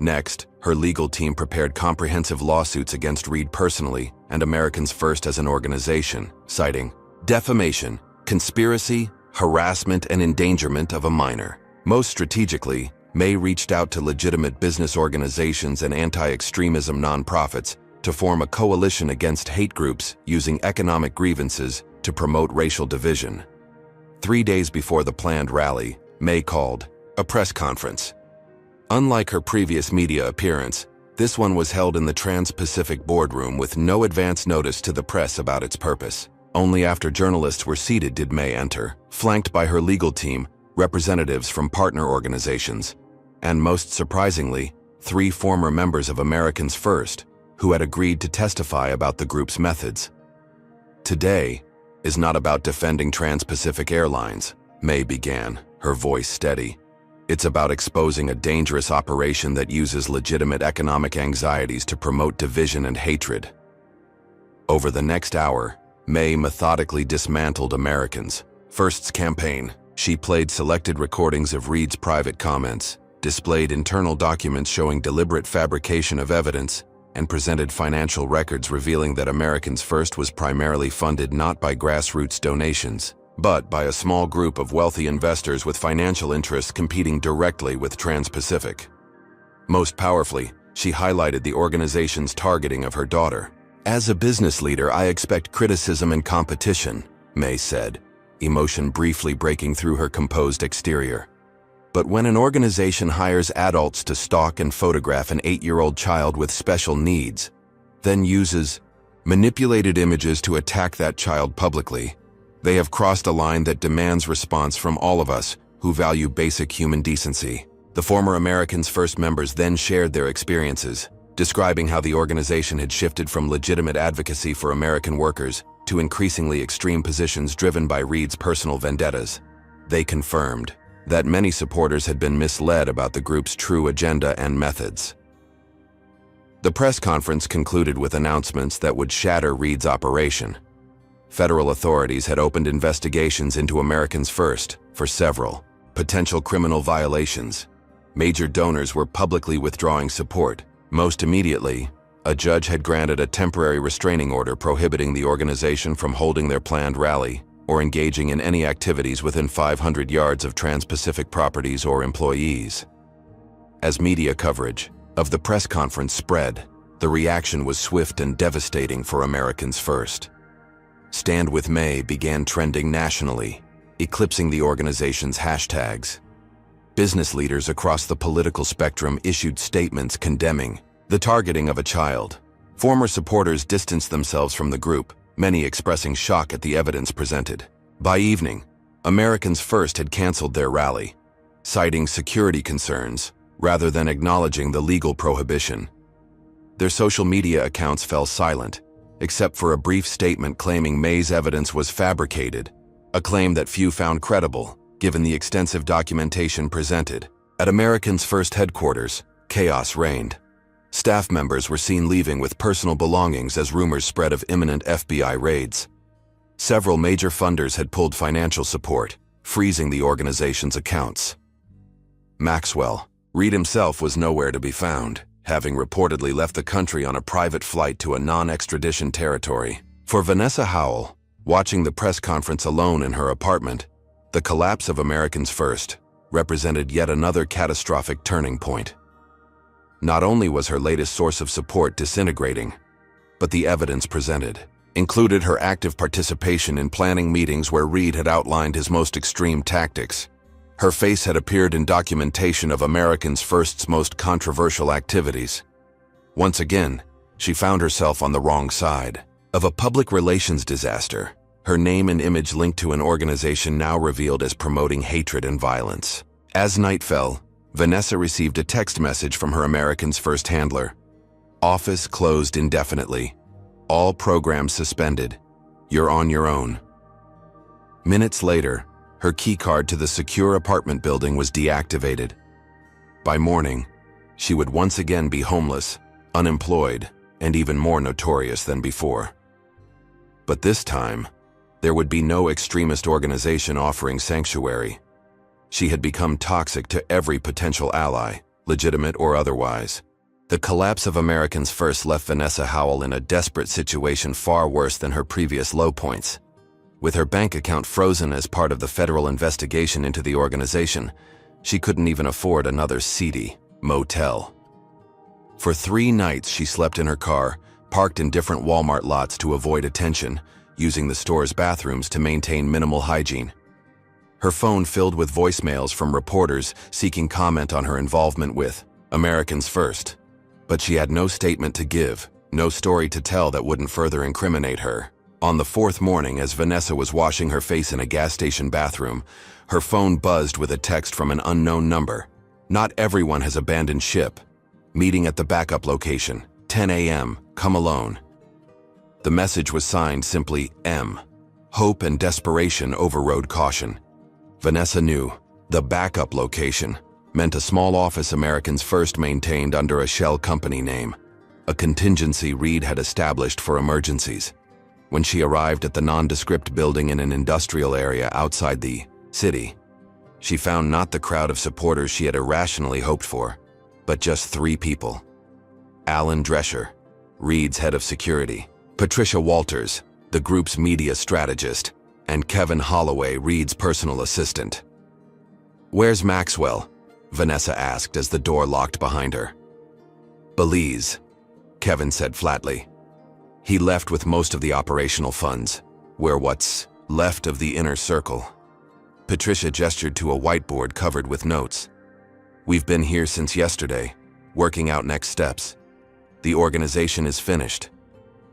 Next, her legal team prepared comprehensive lawsuits against Reed personally and Americans First as an organization, citing defamation, conspiracy, harassment, and endangerment of a minor. Most strategically, May reached out to legitimate business organizations and anti-extremism nonprofits to form a coalition against hate groups using economic grievances to promote racial division. 3 days before the planned rally, May called a press conference. Unlike her previous media appearance, this one was held in the Trans-Pacific boardroom with no advance notice to the press about its purpose. Only after journalists were seated did May enter, flanked by her legal team, representatives from partner organizations, and most surprisingly, 3 former members of Americans First, who had agreed to testify about the group's methods. "Today is not about defending Trans-Pacific Airlines," May began, her voice steady. "It's about exposing a dangerous operation that uses legitimate economic anxieties to promote division and hatred." Over the next hour, May methodically dismantled Americans First's campaign. She played selected recordings of Reed's private comments, displayed internal documents showing deliberate fabrication of evidence, and presented financial records revealing that Americans First was primarily funded not by grassroots donations, but by a small group of wealthy investors with financial interests competing directly with Trans-Pacific. Most powerfully, she highlighted the organization's targeting of her daughter. "As a business leader, I expect criticism and competition," May said, emotion briefly breaking through her composed exterior. "But when an organization hires adults to stalk and photograph an 8-year-old child with special needs, then uses manipulated images to attack that child publicly, they have crossed a line that demands response from all of us who value basic human decency." The former Americans First members then shared their experiences, describing how the organization had shifted from legitimate advocacy for American workers to increasingly extreme positions driven by Reed's personal vendettas. They confirmed that many supporters had been misled about the group's true agenda and methods. The press conference concluded with announcements that would shatter Reed's operation. Federal authorities had opened investigations into Americans First for several potential criminal violations. Major donors were publicly withdrawing support. Most immediately, a judge had granted a temporary restraining order prohibiting the organization from holding their planned rally or engaging in any activities within 500 yards of Trans-Pacific properties or employees. As media coverage of the press conference spread, the reaction was swift and devastating for Americans First. Stand With May began trending nationally, eclipsing the organization's hashtags. Business leaders across the political spectrum issued statements condemning the targeting of a child. Former supporters distanced themselves from the group, many expressing shock at the evidence presented. By evening, Americans First had canceled their rally, citing security concerns rather than acknowledging the legal prohibition. Their social media accounts fell silent, except for a brief statement claiming May's evidence was fabricated, a claim that few found credible, given the extensive documentation presented. At Americans First headquarters, chaos reigned. Staff members were seen leaving with personal belongings as rumors spread of imminent FBI raids. Several major funders had pulled financial support, freezing the organization's accounts. Maxwell Reed himself was nowhere to be found, having reportedly left the country on a private flight to a non-extradition territory. For Vanessa Howell, Watching the press conference alone in her apartment, the collapse of Americans First represented yet another catastrophic turning point. Not only was her latest source of support disintegrating, but the evidence presented included her active participation in planning meetings where Reed had outlined his most extreme tactics. Her face had appeared in documentation of Americans First's most controversial activities. Once again, she found herself on the wrong side of a public relations disaster, her name and image linked to an organization now revealed as promoting hatred and violence. As night fell, Vanessa received a text message from her Americans First handler. Office closed indefinitely. All programs suspended. You're on your own. Minutes later, her keycard to the secure apartment building was deactivated. By morning, she would once again be homeless, unemployed, and even more notorious than before. But this time, there would be no extremist organization offering sanctuary. She had become toxic to every potential ally, legitimate or otherwise. The collapse of Americans First left Vanessa Howell in a desperate situation far worse than her previous low points. With her bank account frozen as part of the federal investigation into the organization, she couldn't even afford another seedy motel. For 3 nights, she slept in her car, parked in different Walmart lots to avoid attention, using the store's bathrooms to maintain minimal hygiene. Her phone filled with voicemails from reporters seeking comment on her involvement with Americans First. But she had no statement to give, no story to tell that wouldn't further incriminate her. On the 4th morning, as Vanessa was washing her face in a gas station bathroom, her phone buzzed with a text from an unknown number. Not everyone has abandoned ship. Meeting at the backup location, 10 a.m., come alone. The message was signed simply M. Hope and desperation overrode caution. Vanessa knew the backup location meant a small office Americans First maintained under a shell company name, a contingency Reed had established for emergencies. When she arrived at the nondescript building in an industrial area outside the city, she found not the crowd of supporters she had irrationally hoped for, but just 3 people. Alan Drescher, Reed's head of security, Patricia Walters, the group's media strategist, and Kevin Holloway, Reed's personal assistant. "Where's Maxwell?" Vanessa asked as the door locked behind her. "Belize," Kevin said flatly. "He left with most of the operational funds. We're what's left of the inner circle." Patricia gestured to a whiteboard covered with notes. "We've been here since yesterday, working out next steps. The organization is finished,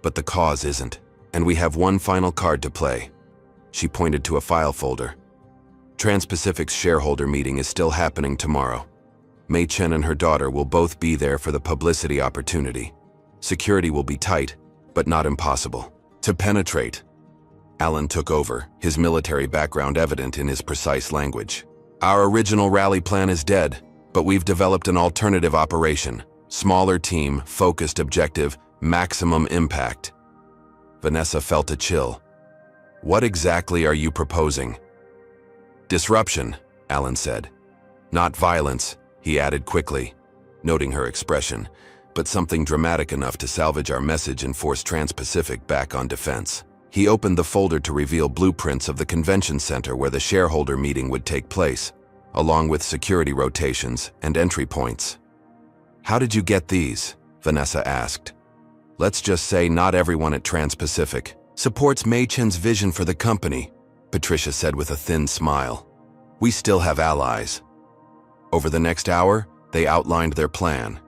but the cause isn't, and we have one final card to play." She pointed to a file folder. "Trans-Pacific's shareholder meeting is still happening tomorrow. Mei Chen and her daughter will both be there for the publicity opportunity. Security will be tight, but not impossible to penetrate." Alan took over, his military background evident in his precise language. "Our original rally plan is dead, but we've developed an alternative operation. Smaller team, focused objective, maximum impact." Vanessa felt a chill. "What exactly are you proposing?" "Disruption," Alan said. "Not violence," he added quickly, noting her expression, "but something dramatic enough to salvage our message and force Trans-Pacific back on defense." He opened the folder to reveal blueprints of the convention center where the shareholder meeting would take place, along with security rotations and entry points. "How did you get these?" Vanessa asked. "Let's just say not everyone at Trans-Pacific supports Mei Chen's vision for the company," Patricia said with a thin smile. "We still have allies." Over the next hour, they outlined their plan.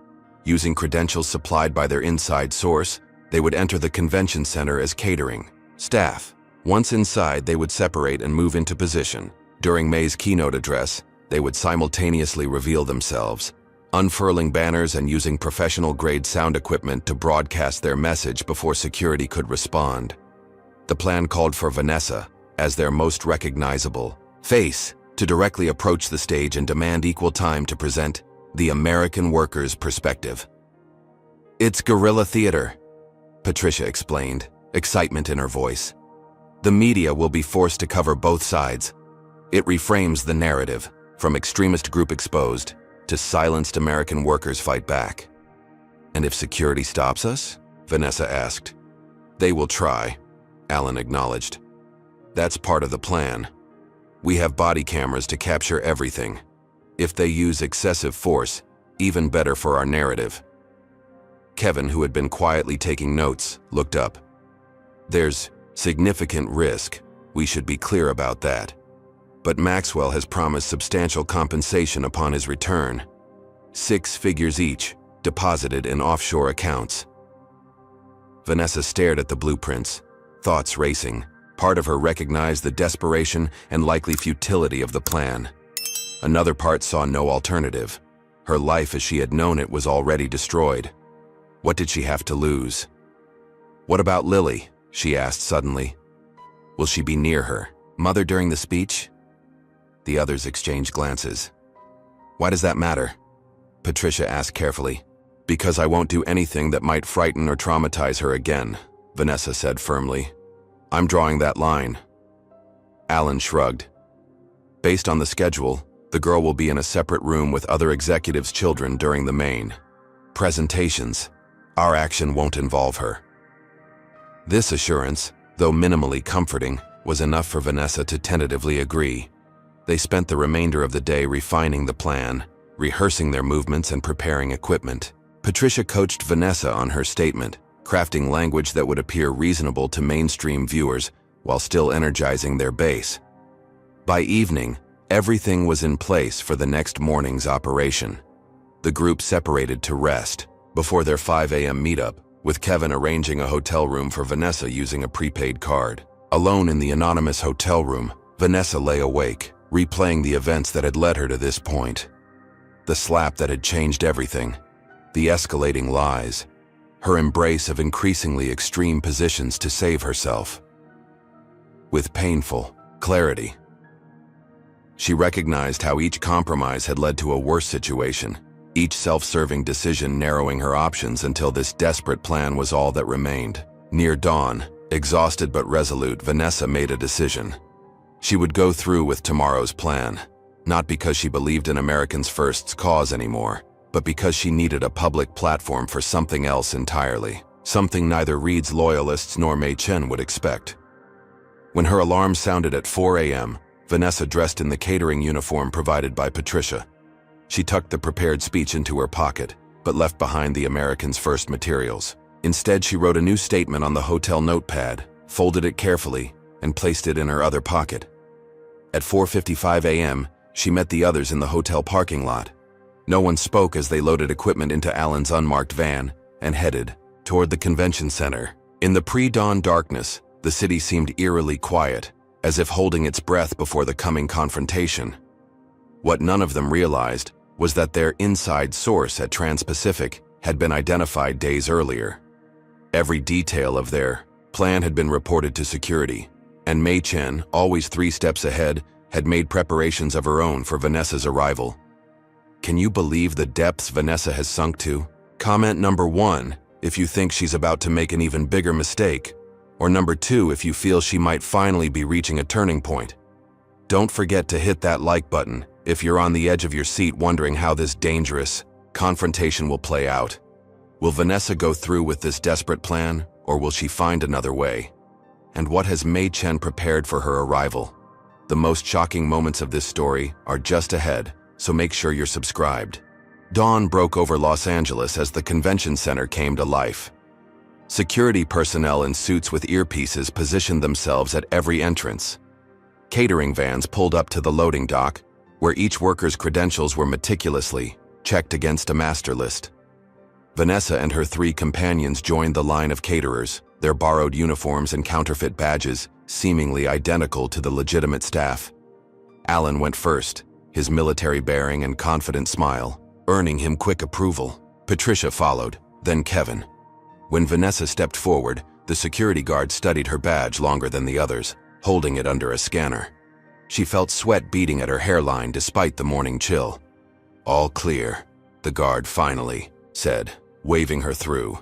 Using credentials supplied by their inside source, they would enter the convention center as catering staff. Once inside, they would separate and move into position. During Mei's keynote address, they would simultaneously reveal themselves, unfurling banners and using professional-grade sound equipment to broadcast their message before security could respond. The plan called for Vanessa, as their most recognizable face, to directly approach the stage and demand equal time to present the American workers' perspective. "It's guerrilla theater," Patricia explained, excitement in her voice. "The media will be forced to cover both sides. It reframes the narrative, from extremist group exposed to silenced American workers fight back." "And if security stops us?" Vanessa asked. "They will try," Alan acknowledged. That's part of the plan. We have body cameras to capture everything. If they use excessive force, even better for our narrative." Kevin, who had been quietly taking notes, looked up. "There's significant risk. We should be clear about that. But Maxwell has promised substantial compensation upon his return. 6 figures each, deposited in offshore accounts." Vanessa stared at the blueprints, thoughts racing. Part of her recognized the desperation and likely futility of the plan. Another part saw no alternative. Her life as she had known it was already destroyed. What did she have to lose? "What about Lily?" she asked suddenly. "Will she be near her mother during the speech?" The others exchanged glances. "Why does that matter?" Patricia asked carefully. "Because I won't do anything that might frighten or traumatize her again," Vanessa said firmly. "I'm drawing that line." Alan shrugged. "Based on the schedule, the girl will be in a separate room with other executives' children during the main presentations. Our action won't involve her." This assurance, though minimally comforting, was enough for Vanessa to tentatively agree. They spent the remainder of the day refining the plan, rehearsing their movements and preparing equipment. Patricia coached Vanessa on her statement, crafting language that would appear reasonable to mainstream viewers while still energizing their base. By evening, everything was in place for the next morning's operation. The group separated to rest before their 5 a.m. meetup, with Kevin arranging a hotel room for Vanessa using a prepaid card. Alone in the anonymous hotel room, Vanessa lay awake, replaying the events that had led her to this point. The slap that had changed everything, the escalating lies, her embrace of increasingly extreme positions to save herself. With painful clarity, she recognized how each compromise had led to a worse situation, each self-serving decision narrowing her options until this desperate plan was all that remained. Near dawn, exhausted but resolute, Vanessa made a decision. She would go through with tomorrow's plan, not because she believed in Americans First's cause anymore, but because she needed a public platform for something else entirely, something neither Reed's loyalists nor Mei Chen would expect. When her alarm sounded at 4 a.m., Vanessa dressed in the catering uniform provided by Patricia. She tucked the prepared speech into her pocket, but left behind the Americans First materials. Instead, she wrote a new statement on the hotel notepad, folded it carefully, and placed it in her other pocket. At 4:55 a.m., she met the others in the hotel parking lot. No one spoke as they loaded equipment into Alan's unmarked van and headed toward the convention center. In the pre-dawn darkness, the city seemed eerily quiet, as if holding its breath before the coming confrontation. What none of them realized was that their inside source at Trans-Pacific had been identified days earlier. Every detail of their plan had been reported to security, and Mei Chen, always 3 steps ahead, had made preparations of her own for Vanessa's arrival. Can you believe the depths Vanessa has sunk to? Comment number 1 if you think she's about to make an even bigger mistake, or number 2 if you feel she might finally be reaching a turning point. Don't forget to hit that like button if you're on the edge of your seat wondering how this dangerous confrontation will play out. Will Vanessa go through with this desperate plan, or will she find another way? And what has Mei Chen prepared for her arrival? The most shocking moments of this story are just ahead, so make sure you're subscribed. Dawn broke over Los Angeles as the convention center came to life. Security personnel in suits with earpieces positioned themselves at every entrance. Catering vans pulled up to the loading dock, where each worker's credentials were meticulously checked against a master list. Vanessa and her 3 companions joined the line of caterers, their borrowed uniforms and counterfeit badges seemingly identical to the legitimate staff. Alan went first, his military bearing and confident smile earning him quick approval. Patricia followed, then Kevin. When Vanessa stepped forward, the security guard studied her badge longer than the others, holding it under a scanner. She felt sweat beading at her hairline despite the morning chill. "All clear," the guard finally said, waving her through.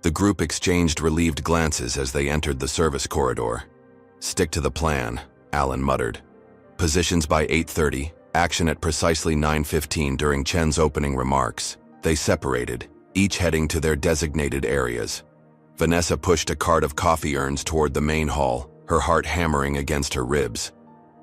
The group exchanged relieved glances as they entered the service corridor. "Stick to the plan," Alan muttered. Positions by 8:30, action at precisely 9:15 during Chen's opening remarks. They separated, each heading to their designated areas. Vanessa pushed a cart of coffee urns toward the main hall, her heart hammering against her ribs.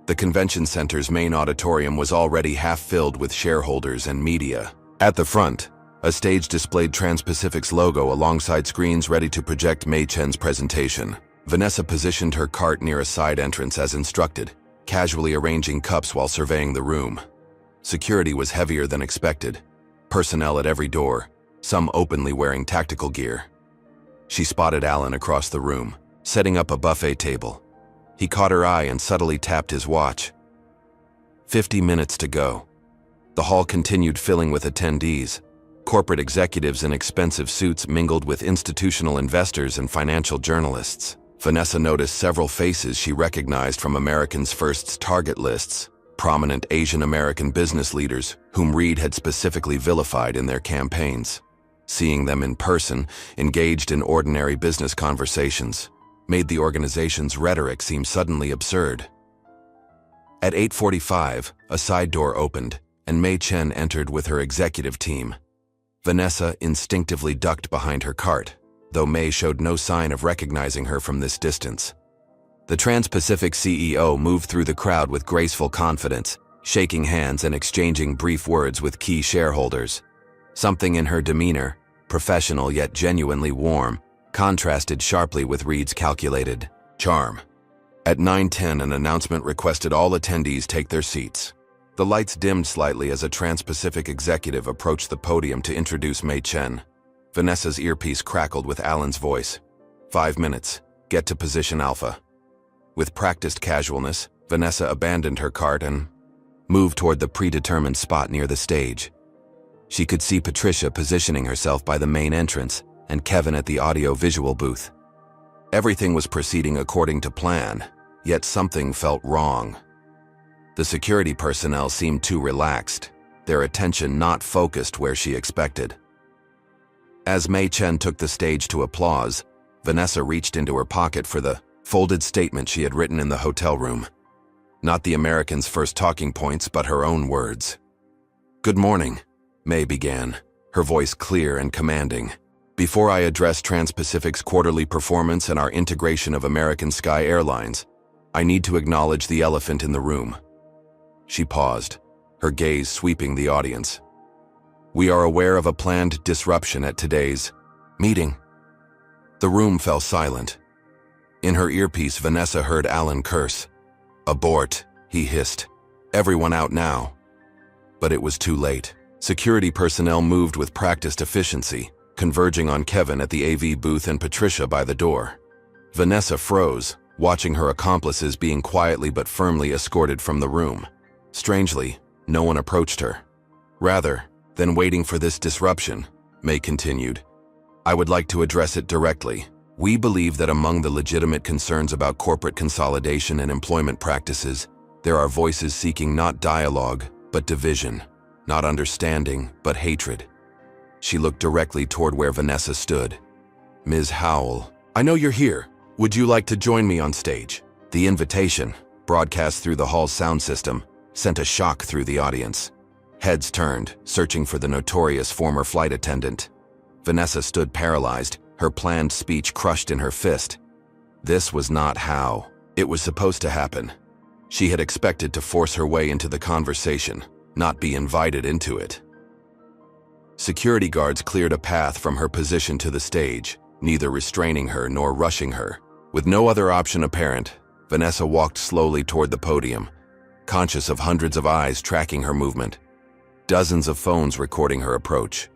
The convention center's main auditorium was already half filled with shareholders and media. At the front, a stage displayed Trans-Pacific's logo alongside screens ready to project Mei Chen's presentation. Vanessa positioned her cart near a side entrance as instructed, casually arranging cups while surveying the room. Security was heavier than expected. Personnel at every door, some openly wearing tactical gear. She spotted Alan across the room, setting up a buffet table. He caught her eye and subtly tapped his watch. 50 minutes to go. The hall continued filling with attendees. Corporate executives in expensive suits mingled with institutional investors and financial journalists. Vanessa noticed several faces she recognized from Americans First's target lists, prominent Asian American business leaders whom Reed had specifically vilified in their campaigns. Seeing them in person, engaged in ordinary business conversations, made the organization's rhetoric seem suddenly absurd. At 8:45, a side door opened, and Mei Chen entered with her executive team. Vanessa instinctively ducked behind her cart, though Mei showed no sign of recognizing her from this distance. The Trans-Pacific CEO moved through the crowd with graceful confidence, shaking hands and exchanging brief words with key shareholders. Something in her demeanor, professional yet genuinely warm, contrasted sharply with Reed's calculated charm. At 9:10, an announcement requested all attendees take their seats. The lights dimmed slightly as a Trans-Pacific executive approached the podium to introduce Mei Chen. Vanessa's earpiece crackled with Alan's voice. 5 minutes. Get to position Alpha. With practiced casualness, Vanessa abandoned her cart and moved toward the predetermined spot near the stage. She could see Patricia positioning herself by the main entrance and Kevin at the audio-visual booth. Everything was proceeding according to plan, yet something felt wrong. The security personnel seemed too relaxed, their attention not focused where she expected. As Mei Chen took the stage to applause, Vanessa reached into her pocket for the folded statement she had written in the hotel room. Not the American's first talking points, but her own words. "Good morning," Mei began, her voice clear and commanding. "Before I address Trans-Pacific's quarterly performance and our integration of American Sky Airlines, I need to acknowledge the elephant in the room." She paused, her gaze sweeping the audience. "We are aware of a planned disruption at today's meeting." The room fell silent. In her earpiece, Vanessa heard Alan curse. "Abort," he hissed. "Everyone out now." But it was too late. Security personnel moved with practiced efficiency, converging on Kevin at the AV booth and Patricia by the door. Vanessa froze, watching her accomplices being quietly but firmly escorted from the room. Strangely, no one approached her. "Rather than waiting for this disruption," Mei continued, "I would like to address it directly. We believe that among the legitimate concerns about corporate consolidation and employment practices, there are voices seeking not dialogue, but division, not understanding, but hatred." She looked directly toward where Vanessa stood. "Ms. Howell, I know you're here. Would you like to join me on stage?" The invitation, broadcast through the hall's sound system, sent a shock through the audience. Heads turned, searching for the notorious former flight attendant. Vanessa stood paralyzed, her planned speech crushed in her fist. This was not how it was supposed to happen. She had expected to force her way into the conversation, not be invited into it. Security guards cleared a path from her position to the stage, neither restraining her nor rushing her. With no other option apparent, Vanessa walked slowly toward the podium, conscious of hundreds of eyes tracking her movement, dozens of phones recording her approach.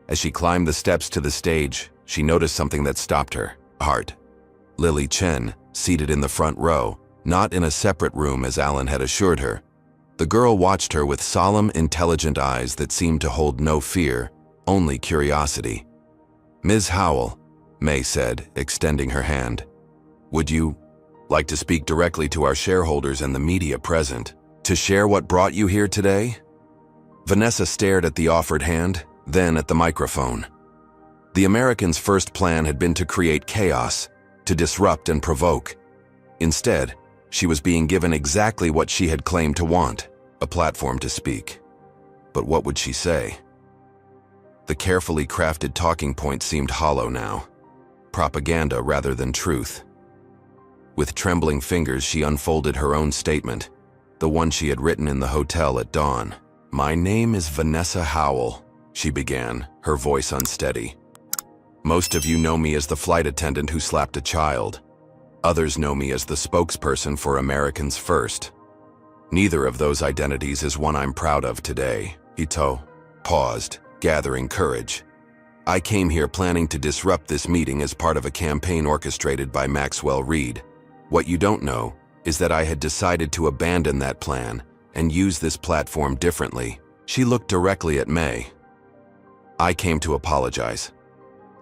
As she climbed the steps to the stage, she noticed something that stopped her heart. Lily Chen, seated in the front row, not in a separate room as Alan had assured her. The girl watched her with solemn, intelligent eyes that seemed to hold no fear, only curiosity. "Ms. Howell," Mei said, extending her hand, "would you like to speak directly to our shareholders and the media present, to share what brought you here today?" Vanessa stared at the offered hand, then at the microphone. The Americans' first plan had been to create chaos, to disrupt and provoke. Instead, she was being given exactly what she had claimed to want, a platform to speak. But what would she say? The carefully crafted talking points seemed hollow now. Propaganda rather than truth. With trembling fingers, she unfolded her own statement, the one she had written in the hotel at dawn. "My name is Vanessa Howell," she began, her voice unsteady. "Most of you know me as the flight attendant who slapped a child. Others know me as the spokesperson for Americans First. Neither of those identities is one I'm proud of today." Ito paused, gathering courage. "I came here planning to disrupt this meeting as part of a campaign orchestrated by Maxwell Reed. What you don't know is that I had decided to abandon that plan and use this platform differently." She looked directly at May. "I came to apologize.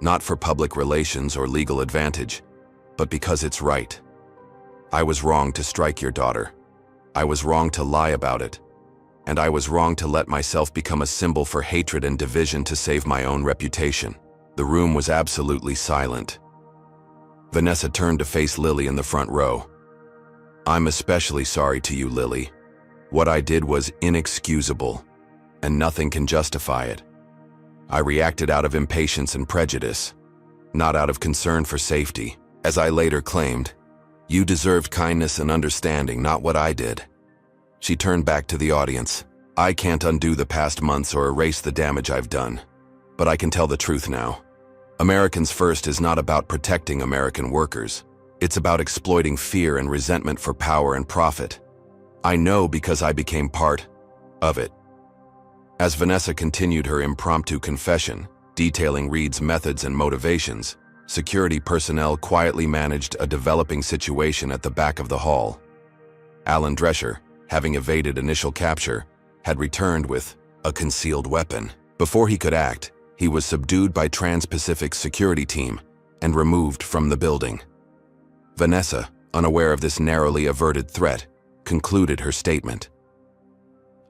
Not for public relations or legal advantage, but because it's right. I was wrong to strike your daughter. I was wrong to lie about it. And I was wrong to let myself become a symbol for hatred and division to save my own reputation." The room was absolutely silent. Vanessa turned to face Lily in the front row. "I'm especially sorry to you, Lily. What I did was inexcusable, and nothing can justify it. I reacted out of impatience and prejudice, not out of concern for safety. As I later claimed, you deserved kindness and understanding, not what I did." She turned back to the audience. "I can't undo the past months or erase the damage I've done, but I can tell the truth now. Americans First is not about protecting American workers. It's about exploiting fear and resentment for power and profit. I know because I became part of it." As Vanessa continued her impromptu confession, detailing Reed's methods and motivations, security personnel quietly managed a developing situation at the back of the hall. Alan Drescher, having evaded initial capture, had returned with a concealed weapon. Before he could act, he was subdued by Trans-Pacific's security team and removed from the building. Vanessa, unaware of this narrowly averted threat, concluded her statement.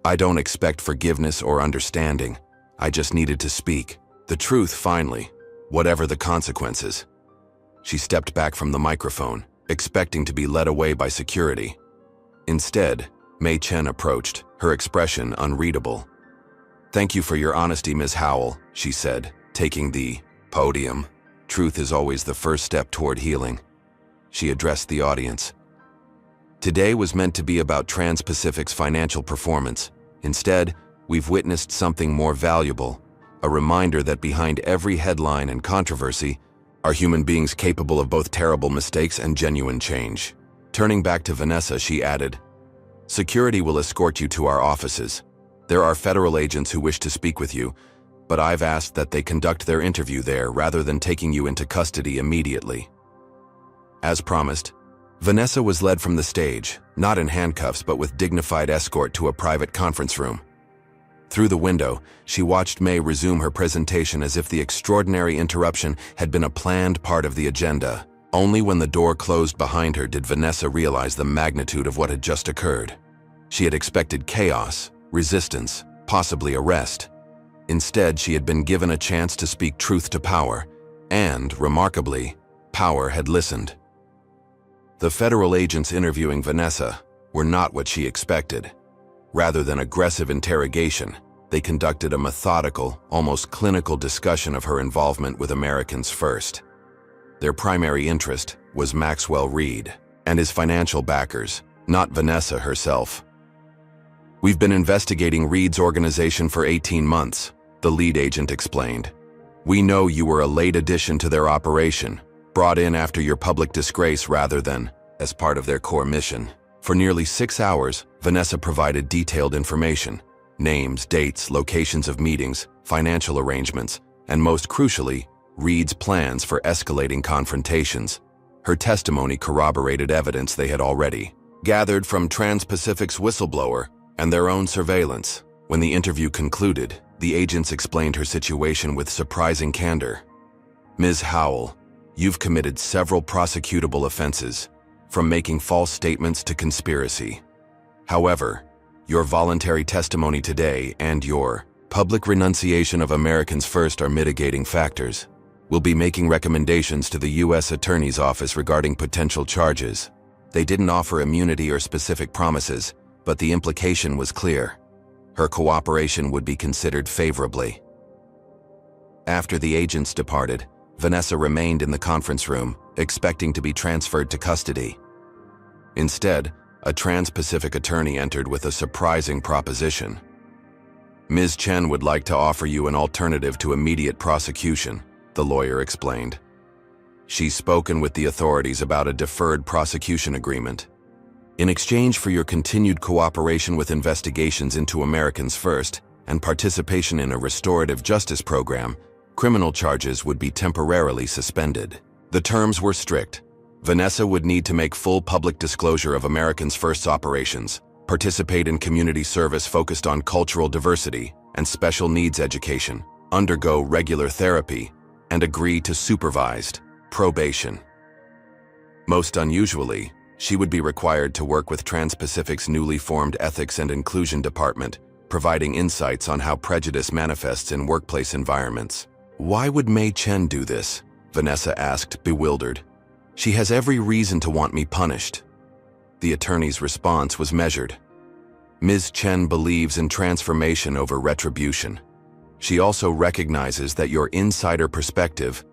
"I don't expect forgiveness or understanding. I just needed to speak the truth finally, whatever the consequences." She stepped back from the microphone, expecting to be led away by security. Instead, Mei Chen approached, her expression unreadable. "Thank you for your honesty, Ms. Howell," she said, taking the podium. "Truth is always the first step toward healing." She addressed the audience. "Today was meant to be about Trans-Pacific's financial performance. Instead, we've witnessed something more valuable, a reminder that behind every headline and controversy are human beings capable of both terrible mistakes and genuine change." Turning back to Vanessa, she added, "Security will escort you to our offices. There are federal agents who wish to speak with you, but I've asked that they conduct their interview there rather than taking you into custody immediately." As promised, Vanessa was led from the stage, not in handcuffs but with dignified escort to a private conference room. Through the window, she watched May resume her presentation as if the extraordinary interruption had been a planned part of the agenda. Only when the door closed behind her did Vanessa realize the magnitude of what had just occurred. She had expected chaos, resistance, possibly arrest. Instead, she had been given a chance to speak truth to power, and, remarkably, power had listened. The federal agents interviewing Vanessa were not what she expected. Rather than aggressive interrogation, they conducted a methodical, almost clinical discussion of her involvement with Americans First. Their primary interest was Maxwell Reed and his financial backers, not Vanessa herself. "We've been investigating Reed's organization for 18 months, the lead agent explained. "We know you were a late addition to their operation, brought in after your public disgrace rather than as part of their core mission." For nearly 6 hours, Vanessa provided detailed information: names, dates, locations of meetings, financial arrangements, and most crucially, Reed's plans for escalating confrontations. Her testimony corroborated evidence they had already gathered from Trans-Pacific's whistleblower and their own surveillance. When the interview concluded, the agents explained her situation with surprising candor. "Ms. Howell, you've committed several prosecutable offenses, from making false statements to conspiracy. However, your voluntary testimony today and your public renunciation of Americans First are mitigating factors. We'll be making recommendations to the U.S. Attorney's Office regarding potential charges." They didn't offer immunity or specific promises, but the implication was clear. Her cooperation would be considered favorably. After the agents departed, Vanessa remained in the conference room, expecting to be transferred to custody. Instead, a Trans-Pacific attorney entered with a surprising proposition. Ms. Chen would like to offer you an alternative to immediate prosecution, the lawyer explained. She's spoken with the authorities about a deferred prosecution agreement. In exchange for your continued cooperation with investigations into Americans First and participation in a restorative justice program, criminal charges would be temporarily suspended. The terms were strict. Vanessa would need to make full public disclosure of Americans First's operations, participate in community service focused on cultural diversity and special needs education, undergo regular therapy, and agree to supervised probation. Most unusually, she would be required to work with Trans-Pacific's newly formed Ethics and Inclusion Department, providing insights on how prejudice manifests in workplace environments. Why would Mei Chen do this? Vanessa asked, bewildered. She has every reason to want me punished. The attorney's response was measured. Ms. Chen believes in transformation over retribution. She also recognizes that your insider perspective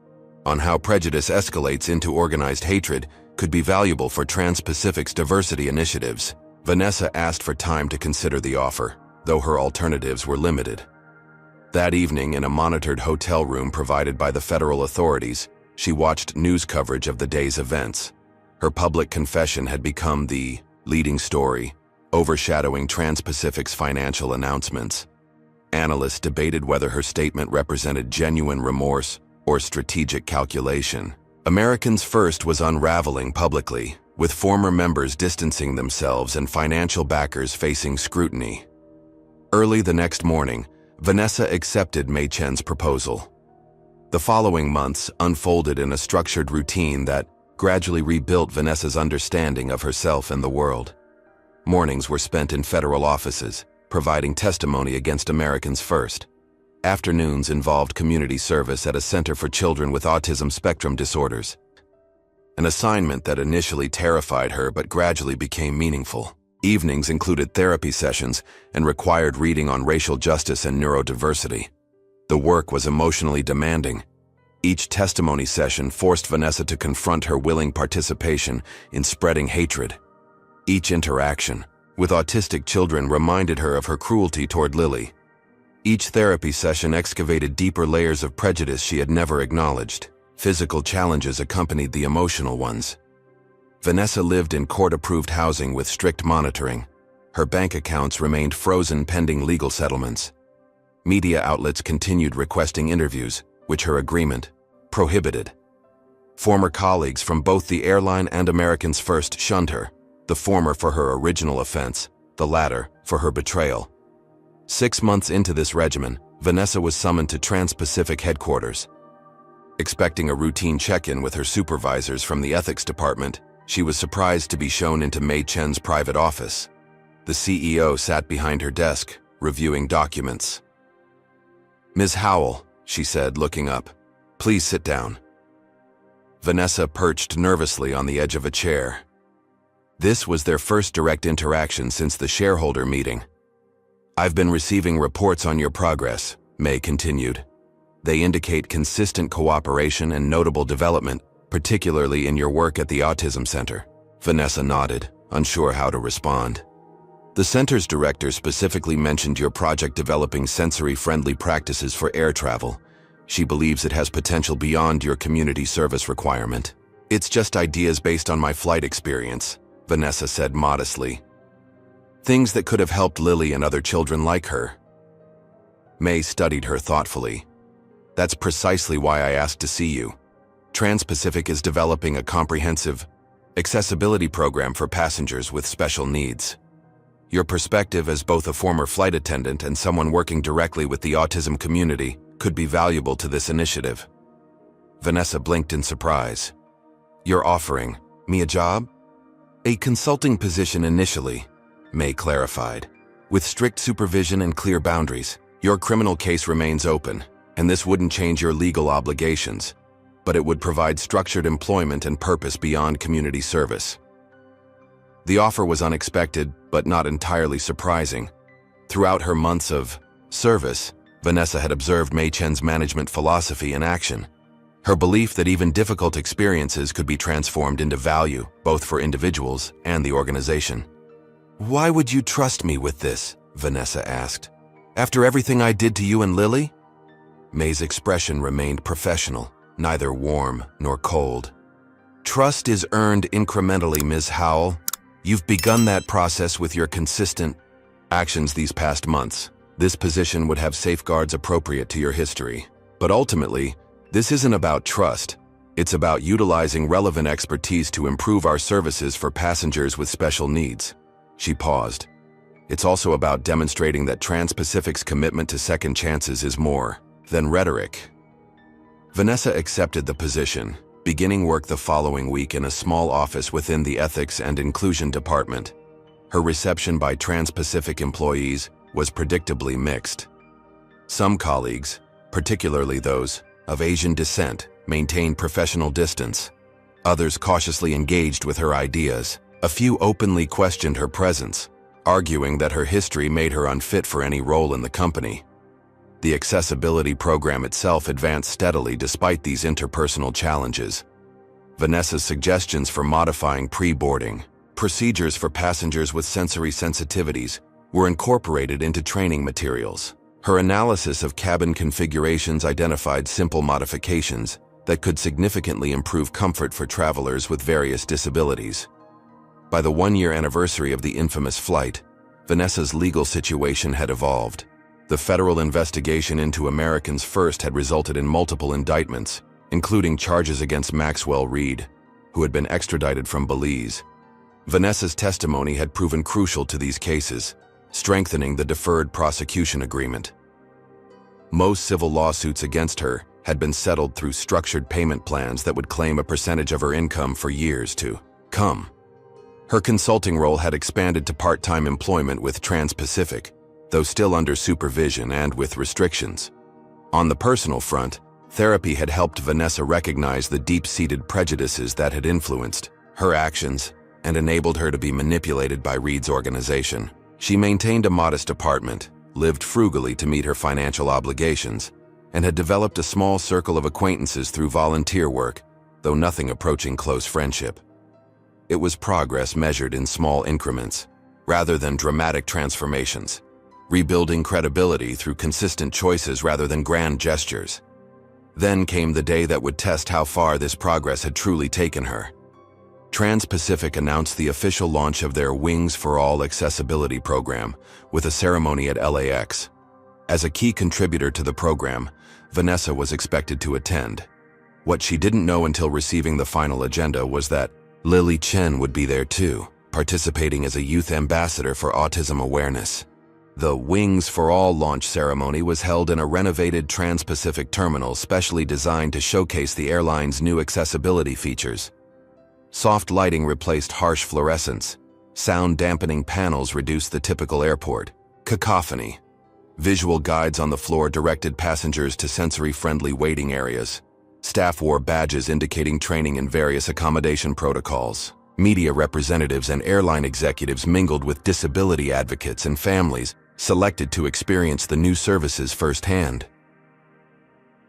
on how prejudice escalates into organized hatred could be valuable for Trans-Pacific's diversity initiatives. Vanessa asked for time to consider the offer, though her alternatives were limited. That evening, in a monitored hotel room provided by the federal authorities, she watched news coverage of the day's events. Her public confession had become the leading story, overshadowing Trans-Pacific's financial announcements. Analysts debated whether her statement represented genuine remorse or strategic calculation. Americans First was unraveling publicly, with former members distancing themselves and financial backers facing scrutiny. Early the next morning, Vanessa accepted Mei Chen's proposal. The following months unfolded in a structured routine that gradually rebuilt Vanessa's understanding of herself and the world. Mornings were spent in federal offices, providing testimony against Americans First. Afternoons involved community service at a center for children with autism spectrum disorders, an assignment that initially terrified her but gradually became meaningful. Evenings included therapy sessions and required reading on racial justice and neurodiversity. The work was emotionally demanding. Each testimony session forced Vanessa to confront her willing participation in spreading hatred. Each interaction with autistic children reminded her of her cruelty toward Lily. Each therapy session excavated deeper layers of prejudice she had never acknowledged. Physical challenges accompanied the emotional ones. Vanessa lived in court-approved housing with strict monitoring. Her bank accounts remained frozen pending legal settlements. Media outlets continued requesting interviews, which her agreement prohibited. Former colleagues from both the Airline and Americans First shunned her, the former for her original offense, the latter for her betrayal. 6 months into this regimen, Vanessa was summoned to Trans-Pacific headquarters. Expecting a routine check-in with her supervisors from the ethics department, she was surprised to be shown into Mei Chen's private office. The CEO sat behind her desk, reviewing documents. "Ms. Howell," she said, looking up, "please sit down." Vanessa perched nervously on the edge of a chair. This was their first direct interaction since the shareholder meeting. "I've been receiving reports on your progress," Mei continued. "They indicate consistent cooperation and notable development, particularly in your work at the Autism Center." Vanessa nodded, unsure how to respond. "The center's director specifically mentioned your project developing sensory-friendly practices for air travel. She believes it has potential beyond your community service requirement." "It's just ideas based on my flight experience," Vanessa said modestly. "Things that could have helped Lily and other children like her." Mei studied her thoughtfully. "That's precisely why I asked to see you. Trans-Pacific is developing a comprehensive accessibility program for passengers with special needs. Your perspective as both a former flight attendant and someone working directly with the autism community could be valuable to this initiative." Vanessa blinked in surprise. "You're offering me a job?" "A consulting position initially," Mei clarified, "with strict supervision and clear boundaries. Your criminal case remains open, and this wouldn't change your legal obligations, but it would provide structured employment and purpose beyond community service." The offer was unexpected, but not entirely surprising. Throughout her months of service, Vanessa had observed Mei Chen's management philosophy in action. Her belief that even difficult experiences could be transformed into value, both for individuals and the organization. "Why would you trust me with this?" Vanessa asked. "After everything I did to you and Lily?" May's expression remained professional, neither warm nor cold. "Trust is earned incrementally, Ms. Howell. You've begun that process with your consistent actions these past months. This position would have safeguards appropriate to your history. But ultimately, this isn't about trust. It's about utilizing relevant expertise to improve our services for passengers with special needs." She paused. "It's also about demonstrating that Trans-Pacific's commitment to second chances is more than rhetoric." Vanessa accepted the position, beginning work the following week in a small office within the Ethics and Inclusion Department. Her reception by Trans-Pacific employees was predictably mixed. Some colleagues, particularly those of Asian descent, maintained professional distance. Others cautiously engaged with her ideas. A few openly questioned her presence, arguing that her history made her unfit for any role in the company. The accessibility program itself advanced steadily despite these interpersonal challenges. Vanessa's suggestions for modifying pre-boarding procedures for passengers with sensory sensitivities were incorporated into training materials. Her analysis of cabin configurations identified simple modifications that could significantly improve comfort for travelers with various disabilities. By the one-year anniversary of the infamous flight, Vanessa's legal situation had evolved. The federal investigation into Americans First had resulted in multiple indictments, including charges against Maxwell Reed, who had been extradited from Belize. Vanessa's testimony had proven crucial to these cases, strengthening the deferred prosecution agreement. Most civil lawsuits against her had been settled through structured payment plans that would claim a percentage of her income for years to come. Her consulting role had expanded to part-time employment with Trans-Pacific, though still under supervision and with restrictions. On the personal front, therapy had helped Vanessa recognize the deep-seated prejudices that had influenced her actions and enabled her to be manipulated by Reed's organization. She maintained a modest apartment, lived frugally to meet her financial obligations, and had developed a small circle of acquaintances through volunteer work, though nothing approaching close friendship. It was progress measured in small increments, rather than dramatic transformations, rebuilding credibility through consistent choices rather than grand gestures. Then came the day that would test how far this progress had truly taken her. Trans-Pacific announced the official launch of their Wings for All accessibility program with a ceremony at LAX. As a key contributor to the program, Vanessa was expected to attend. What she didn't know until receiving the final agenda was that Lily Chen would be there too, participating as a youth ambassador for autism awareness. The Wings for All launch ceremony was held in a renovated Trans-Pacific terminal specially designed to showcase the airline's new accessibility features. Soft lighting replaced harsh fluorescence. Sound-dampening panels reduced the typical airport cacophony. Visual guides on the floor directed passengers to sensory-friendly waiting areas. Staff wore badges indicating training in various accommodation protocols. Media representatives and airline executives mingled with disability advocates and families selected to experience the new services firsthand.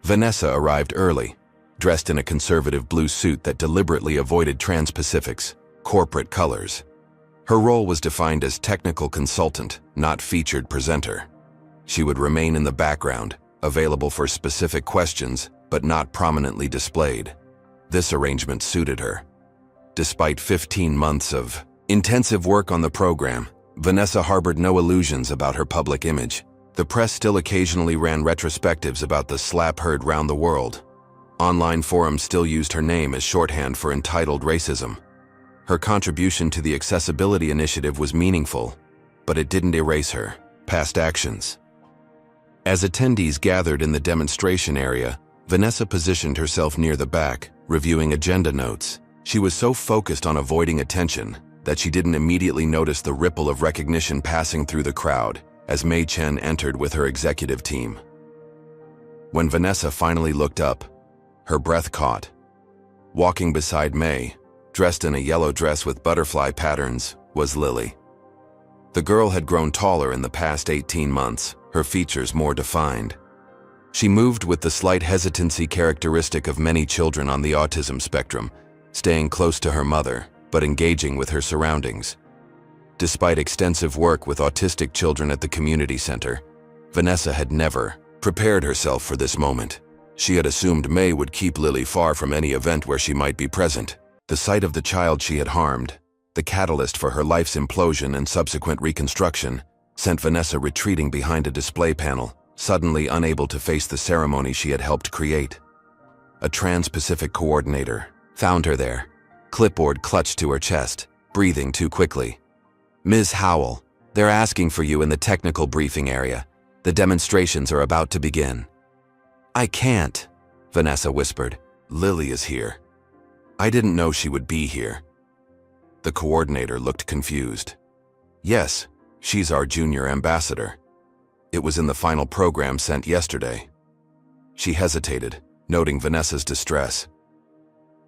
Vanessa arrived early, dressed in a conservative blue suit that deliberately avoided Trans-Pacific's corporate colors. Her role was defined as technical consultant, not featured presenter. She would remain in the background, available for specific questions, but not prominently displayed. This arrangement suited her. Despite 15 months of intensive work on the program, Vanessa harbored no illusions about her public image. The press still occasionally ran retrospectives about the slap heard round the world. Online forums still used her name as shorthand for entitled racism. Her contribution to the accessibility initiative was meaningful, but it didn't erase her past actions. As attendees gathered in the demonstration area, Vanessa positioned herself near the back, reviewing agenda notes. She was so focused on avoiding attention that she didn't immediately notice the ripple of recognition passing through the crowd as May Chen entered with her executive team. When Vanessa finally looked up, her breath caught. Walking beside May, dressed in a yellow dress with butterfly patterns, was Lily. The girl had grown taller in the past 18 months, her features more defined. She moved with the slight hesitancy characteristic of many children on the autism spectrum, staying close to her mother, but engaging with her surroundings. Despite extensive work with autistic children at the community center, Vanessa had never prepared herself for this moment. She had assumed May would keep Lily far from any event where she might be present. The sight of the child she had harmed, the catalyst for her life's implosion and subsequent reconstruction, sent Vanessa retreating behind a display panel, suddenly unable to face the ceremony she had helped create. A Trans-Pacific coordinator found her there, clipboard clutched to her chest, breathing too quickly. "Ms. Howell, they're asking for you in the technical briefing area. The demonstrations are about to begin." "I can't," Vanessa whispered. "Lily is here. I didn't know she would be here." The coordinator looked confused. "Yes, she's our junior ambassador. It was in the final program sent yesterday." She hesitated, noting Vanessa's distress.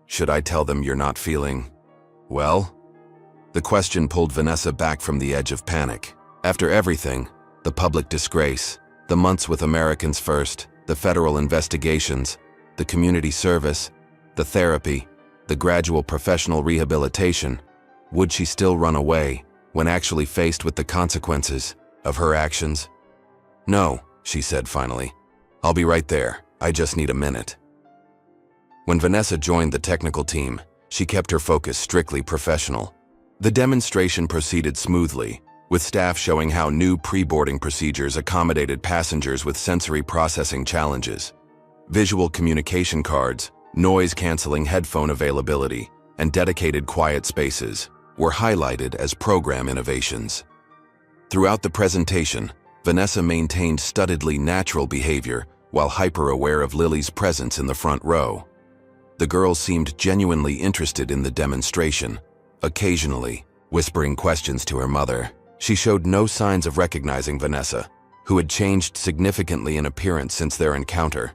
"Should I tell them you're not feeling well?" The question pulled Vanessa back from the edge of panic. After everything, the public disgrace, the months with Americans First, the federal investigations, the community service, the therapy, the gradual professional rehabilitation, would she still run away when actually faced with the consequences of her actions? "No," she said finally. "I'll be right there. I just need a minute." When Vanessa joined the technical team, she kept her focus strictly professional. The demonstration proceeded smoothly, with staff showing how new pre-boarding procedures accommodated passengers with sensory processing challenges. Visual communication cards, noise-canceling headphone availability, and dedicated quiet spaces were highlighted as program innovations. Throughout the presentation, Vanessa maintained studiedly natural behavior while hyper-aware of Lily's presence in the front row. The girl seemed genuinely interested in the demonstration, occasionally whispering questions to her mother. She showed no signs of recognizing Vanessa, who had changed significantly in appearance since their encounter.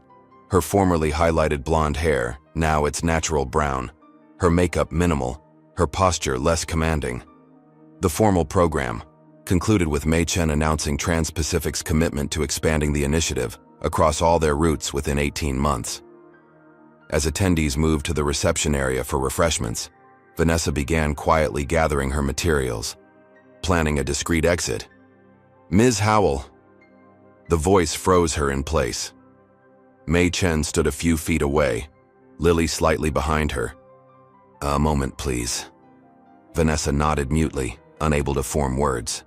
Her formerly highlighted blonde hair, now its natural brown, her makeup minimal, her posture less commanding. The formal program concluded with May Chen announcing Trans-Pacific's commitment to expanding the initiative across all their routes within 18 months. As attendees moved to the reception area for refreshments, Vanessa began quietly gathering her materials, planning a discreet exit. "Ms. Howell." The voice froze her in place. May Chen stood a few feet away, Lily slightly behind her. "A moment, please." Vanessa nodded mutely, unable to form words.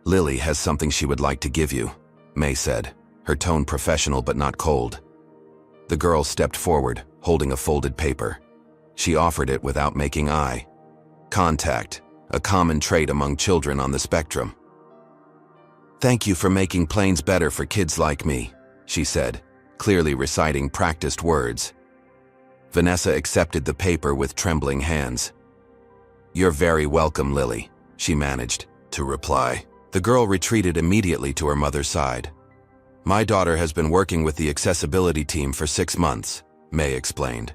"Lily has something she would like to give you," May said, her tone professional but not cold. The girl stepped forward, holding a folded paper. She offered it without making eye contact, a common trait among children on the spectrum. "Thank you for making planes better for kids like me," she said, clearly reciting practiced words. Vanessa accepted the paper with trembling hands. "You're very welcome, Lily," she managed to reply. The girl retreated immediately to her mother's side. "My daughter has been working with the accessibility team for 6 months, May explained.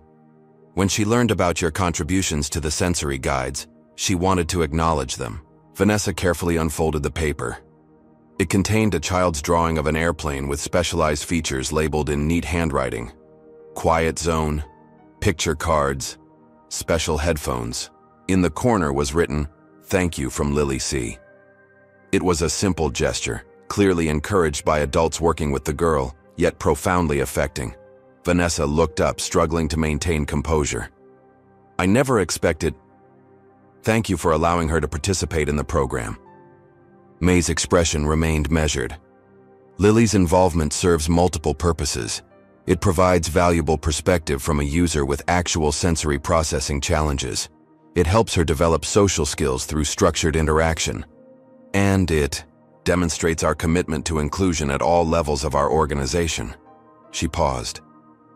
When she learned about your contributions to the sensory guides, she wanted to acknowledge them." Vanessa carefully unfolded the paper. It contained a child's drawing of an airplane with specialized features labeled in neat handwriting. Quiet zone, picture cards, special headphones. In the corner was written, "Thank you from Lily C." It was a simple gesture, clearly encouraged by adults working with the girl, yet profoundly affecting. Vanessa looked up, struggling to maintain composure. "I never expected. Thank you for allowing her to participate in the program." May's expression remained measured. Lily's involvement serves multiple purposes. It provides valuable perspective from a user with actual sensory processing challenges. It helps her develop social skills through structured interaction. And it demonstrates our commitment to inclusion at all levels of our organization. She paused,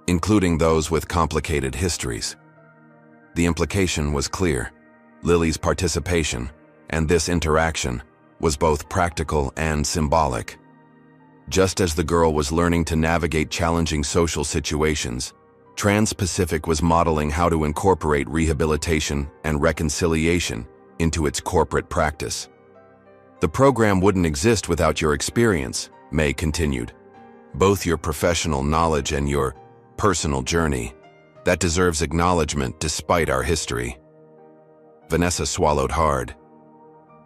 including those with complicated histories. The implication was clear. Lily's participation, and this interaction, was both practical and symbolic. Just as the girl was learning to navigate challenging social situations, Trans-Pacific was modeling how to incorporate rehabilitation and reconciliation into its corporate practice. "The program wouldn't exist without your experience," May continued. both your professional knowledge and your personal journey, that deserves acknowledgement despite our history." Vanessa swallowed hard.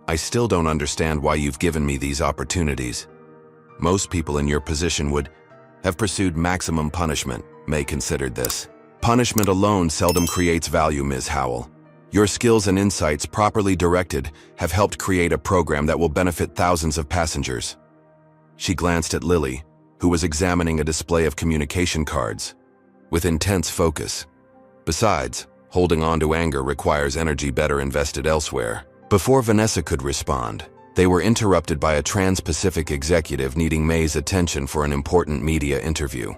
"I still don't understand why you've given me these opportunities. Most people in your position would have pursued maximum punishment," May considered this. "Punishment alone seldom creates value, Ms. Howell. Your skills and insights, properly directed, have helped create a program that will benefit thousands of passengers." She glanced at Lily, who was examining a display of communication cards, with intense focus. Besides, holding on to anger requires energy better invested elsewhere. Before Vanessa could respond, they were interrupted by a Trans-Pacific executive needing May's attention for an important media interview.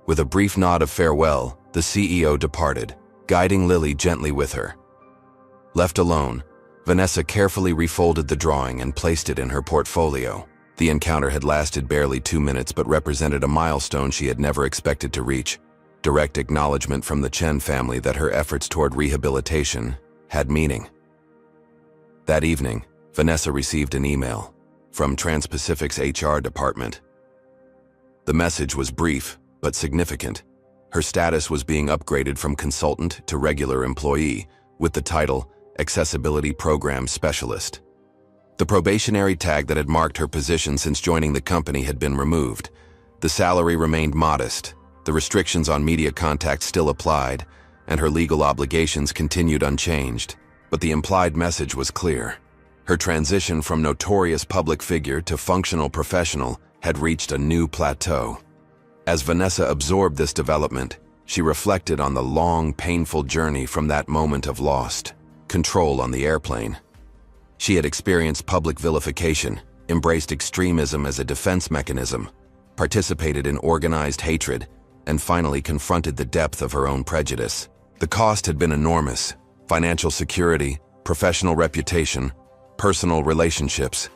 With a brief nod of farewell, the CEO departed, guiding Lily gently with her. Left alone, Vanessa carefully refolded the drawing and placed it in her portfolio. The encounter had lasted barely 2 minutes but represented a milestone she had never expected to reach. Direct acknowledgement from the Chen family that her efforts toward rehabilitation had meaning. That evening, Vanessa received an email from Trans-Pacific's HR department. The message was brief but significant. Her status was being upgraded from consultant to regular employee, with the title Accessibility Program Specialist. The probationary tag that had marked her position since joining the company had been removed. The salary remained modest, the restrictions on media contact still applied, and her legal obligations continued unchanged. But the implied message was clear. Her transition from notorious public figure to functional professional had reached a new plateau. As Vanessa absorbed this development, she reflected on the long, painful journey from that moment of lost control on the airplane. She had experienced public vilification, embraced extremism as a defense mechanism, participated in organized hatred, and finally confronted the depth of her own prejudice. The cost had been enormous: financial security, professional reputation, personal relationships.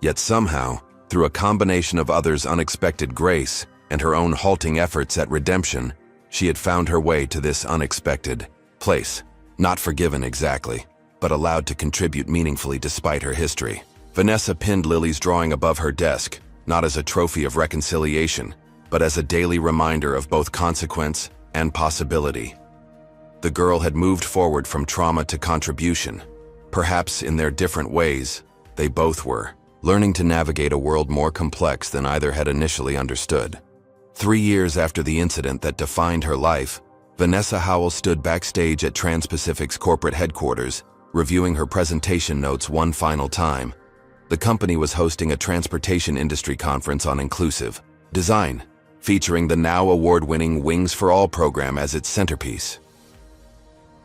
Yet somehow, through a combination of others' unexpected grace and her own halting efforts at redemption, she had found her way to this unexpected place. Not forgiven exactly, but allowed to contribute meaningfully despite her history. Vanessa pinned Lily's drawing above her desk, not as a trophy of reconciliation, but as a daily reminder of both consequence and possibility. The girl had moved forward from trauma to contribution. Perhaps in their different ways, they both were, learning to navigate a world more complex than either had initially understood. 3 years after the incident that defined her life, Vanessa Howell stood backstage at Trans-Pacific's corporate headquarters, reviewing her presentation notes one final time. The company was hosting a transportation industry conference on inclusive design, featuring the now award-winning Wings for All program as its centerpiece.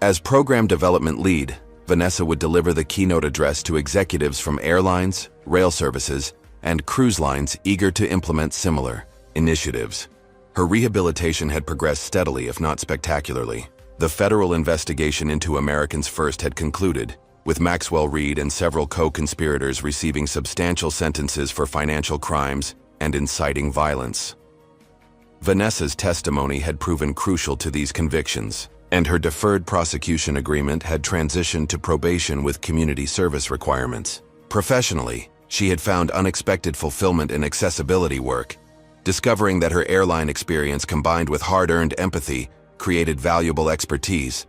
As program development lead, Vanessa would deliver the keynote address to executives from airlines, rail services, and cruise lines eager to implement similar initiatives. Her rehabilitation had progressed steadily, if not spectacularly. The federal investigation into Americans First had concluded, with Maxwell Reed and several co-conspirators receiving substantial sentences for financial crimes and inciting violence. Vanessa's testimony had proven crucial to these convictions, and her deferred prosecution agreement had transitioned to probation with community service requirements. Professionally, she had found unexpected fulfillment in accessibility work, discovering that her airline experience combined with hard-earned empathy created valuable expertise.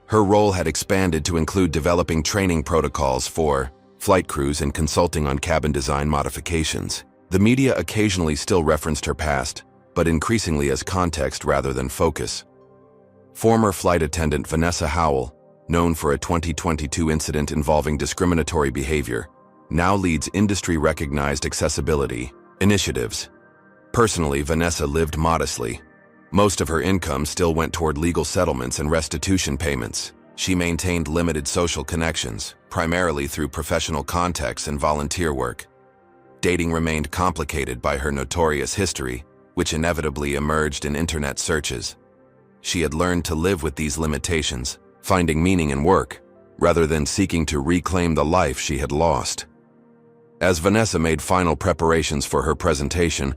Her role had expanded to include developing training protocols for flight crews and consulting on cabin design modifications. The media occasionally still referenced her past, but increasingly as context rather than focus. Former flight attendant Vanessa Howell, known for a 2022 incident involving discriminatory behavior, now leads industry-recognized accessibility initiatives. Personally, Vanessa lived modestly. Most of her income still went toward legal settlements and restitution payments. She maintained limited social connections, primarily through professional contacts and volunteer work. Dating remained complicated by her notorious history, which inevitably emerged in internet searches. She had learned to live with these limitations, finding meaning in work, rather than seeking to reclaim the life she had lost. As Vanessa made final preparations for her presentation,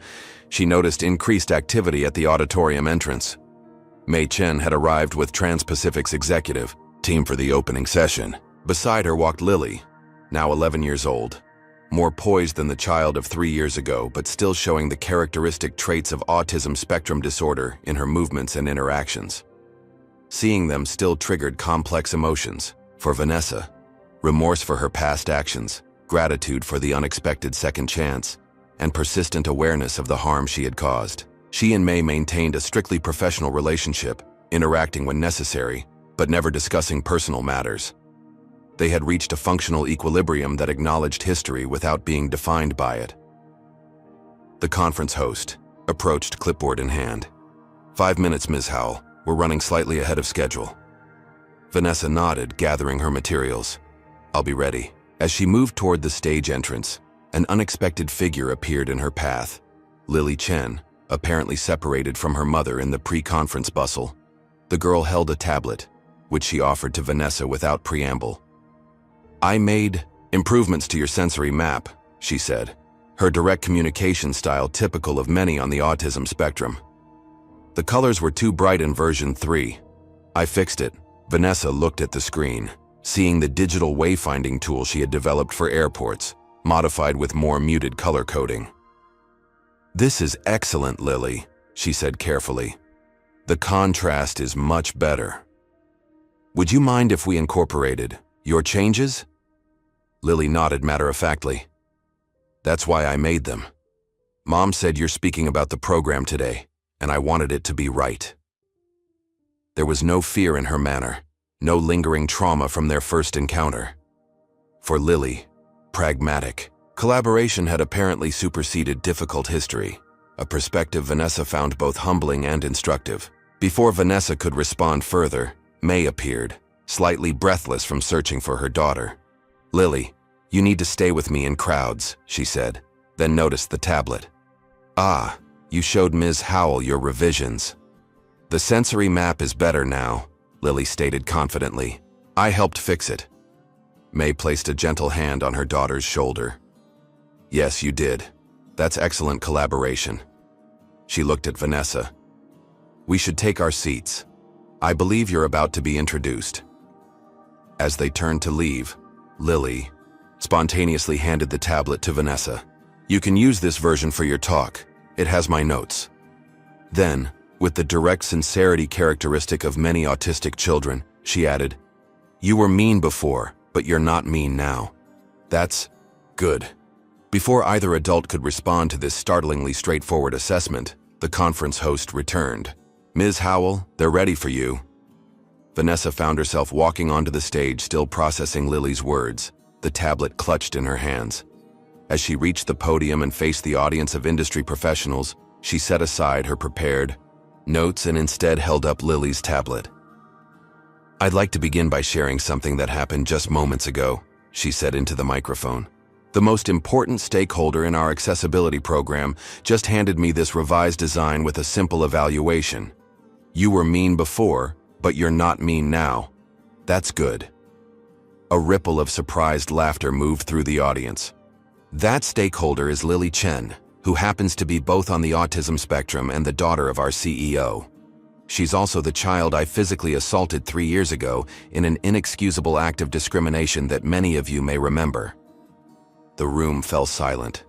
she noticed increased activity at the auditorium entrance. Mei Chen had arrived with Trans-Pacific's executive team for the opening session. Beside her walked Lily, now 11 years old. more poised than the child of 3 years ago, but still showing the characteristic traits of autism spectrum disorder in her movements and interactions. Seeing them still triggered complex emotions. For Vanessa, remorse for her past actions, gratitude for the unexpected second chance, and persistent awareness of the harm she had caused. She and May maintained a strictly professional relationship, interacting when necessary, but never discussing personal matters. They had reached a functional equilibrium that acknowledged history without being defined by it. The conference host approached, clipboard in hand. 5 minutes, Ms. Howell. We're running slightly ahead of schedule. Vanessa nodded, gathering her materials. I'll be ready. As she moved toward the stage entrance, an unexpected figure appeared in her path. Lily Chen, apparently separated from her mother in the pre-conference bustle. The girl held a tablet, which she offered to Vanessa without preamble. I made improvements to your sensory map, she said, her direct communication style typical of many on the autism spectrum. The colors were too bright in version 3. I fixed it. Vanessa looked at the screen, seeing the digital wayfinding tool she had developed for airports, modified with more muted color coding. This is excellent, Lily, she said carefully. The contrast is much better. Would you mind if we incorporated your changes? Lily nodded matter-of-factly. That's why I made them. Mom said you're speaking about the program today, and I wanted it to be right. There was no fear in her manner, no lingering trauma from their first encounter. For Lily, pragmatic, collaboration had apparently superseded difficult history, a perspective Vanessa found both humbling and instructive. Before Vanessa could respond further, May appeared, slightly breathless from searching for her daughter. Lily, you need to stay with me in crowds, she said, then noticed the tablet. Ah, you showed Ms. Howell your revisions. The sensory map is better now, Lily stated confidently. I helped fix it. May placed a gentle hand on her daughter's shoulder. Yes, you did. That's excellent collaboration. She looked at Vanessa. We should take our seats. I believe you're about to be introduced. As they turned to leave, Lily spontaneously handed the tablet to Vanessa. You can use this version for your talk. It has my notes. Then, with the direct sincerity characteristic of many autistic children, she added, You were mean before, but you're not mean now. That's good. Before either adult could respond to this startlingly straightforward assessment, the conference host returned. Ms. Howell, they're ready for you. Vanessa found herself walking onto the stage, still processing Lily's words, the tablet clutched in her hands. As she reached the podium and faced the audience of industry professionals, she set aside her prepared notes and instead held up Lily's tablet. I'd like to begin by sharing something that happened just moments ago, she said into the microphone. The most important stakeholder in our accessibility program just handed me this revised design with a simple evaluation. You were mean before, but you're not mean now. That's good. A ripple of surprised laughter moved through the audience. That stakeholder is Lily Chen, who happens to be both on the autism spectrum and the daughter of our CEO. She's also the child I physically assaulted 3 years ago in an inexcusable act of discrimination that many of you may remember. The room fell silent.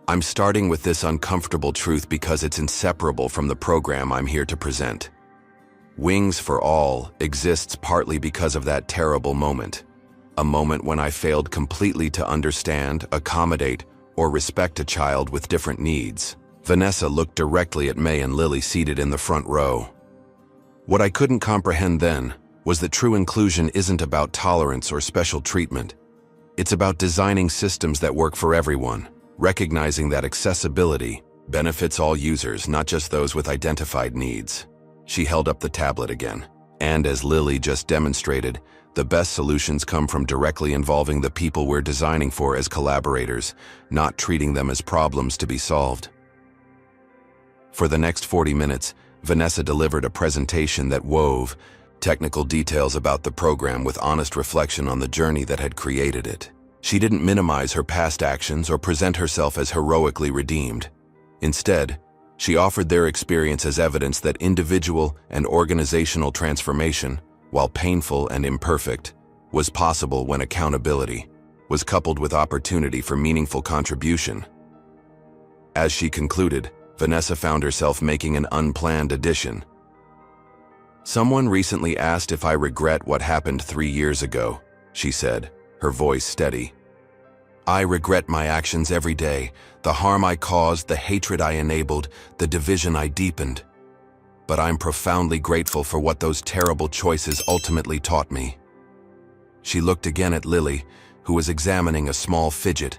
I'm starting with this uncomfortable truth because it's inseparable from the program I'm here to present. Wings for All exists partly because of that terrible moment. A moment when I failed completely to understand, accommodate, or respect a child with different needs. Vanessa looked directly at May and Lily seated in the front row. What I couldn't comprehend then was that true inclusion isn't about tolerance or special treatment. It's about designing systems that work for everyone, recognizing that accessibility benefits all users, not just those with identified needs. She held up the tablet again. And as Lily just demonstrated, the best solutions come from directly involving the people we're designing for as collaborators, not treating them as problems to be solved. For the next 40 minutes, Vanessa delivered a presentation that wove technical details about the program with honest reflection on the journey that had created it. She didn't minimize her past actions or present herself as heroically redeemed. Instead, she offered their experience as evidence that individual and organizational transformation, while painful and imperfect, was possible when accountability, was coupled with opportunity for meaningful contribution. As she concluded, Vanessa found herself making an unplanned addition. "Someone recently asked if I regret what happened 3 years ago," she said, her voice steady. "I regret my actions every day, the harm I caused, the hatred I enabled, the division I deepened. But I'm profoundly grateful for what those terrible choices ultimately taught me." She looked again at Lily, who was examining a small fidget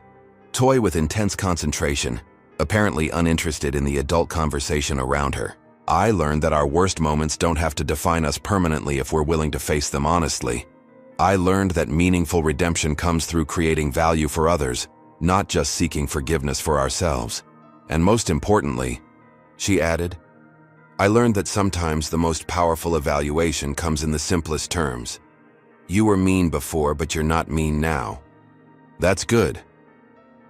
toy with intense concentration, apparently uninterested in the adult conversation around her. "I learned that our worst moments don't have to define us permanently if we're willing to face them honestly. I learned that meaningful redemption comes through creating value for others, not just seeking forgiveness for ourselves. And most importantly," she added, "I learned that sometimes the most powerful evaluation comes in the simplest terms. You were mean before, but you're not mean now. That's good."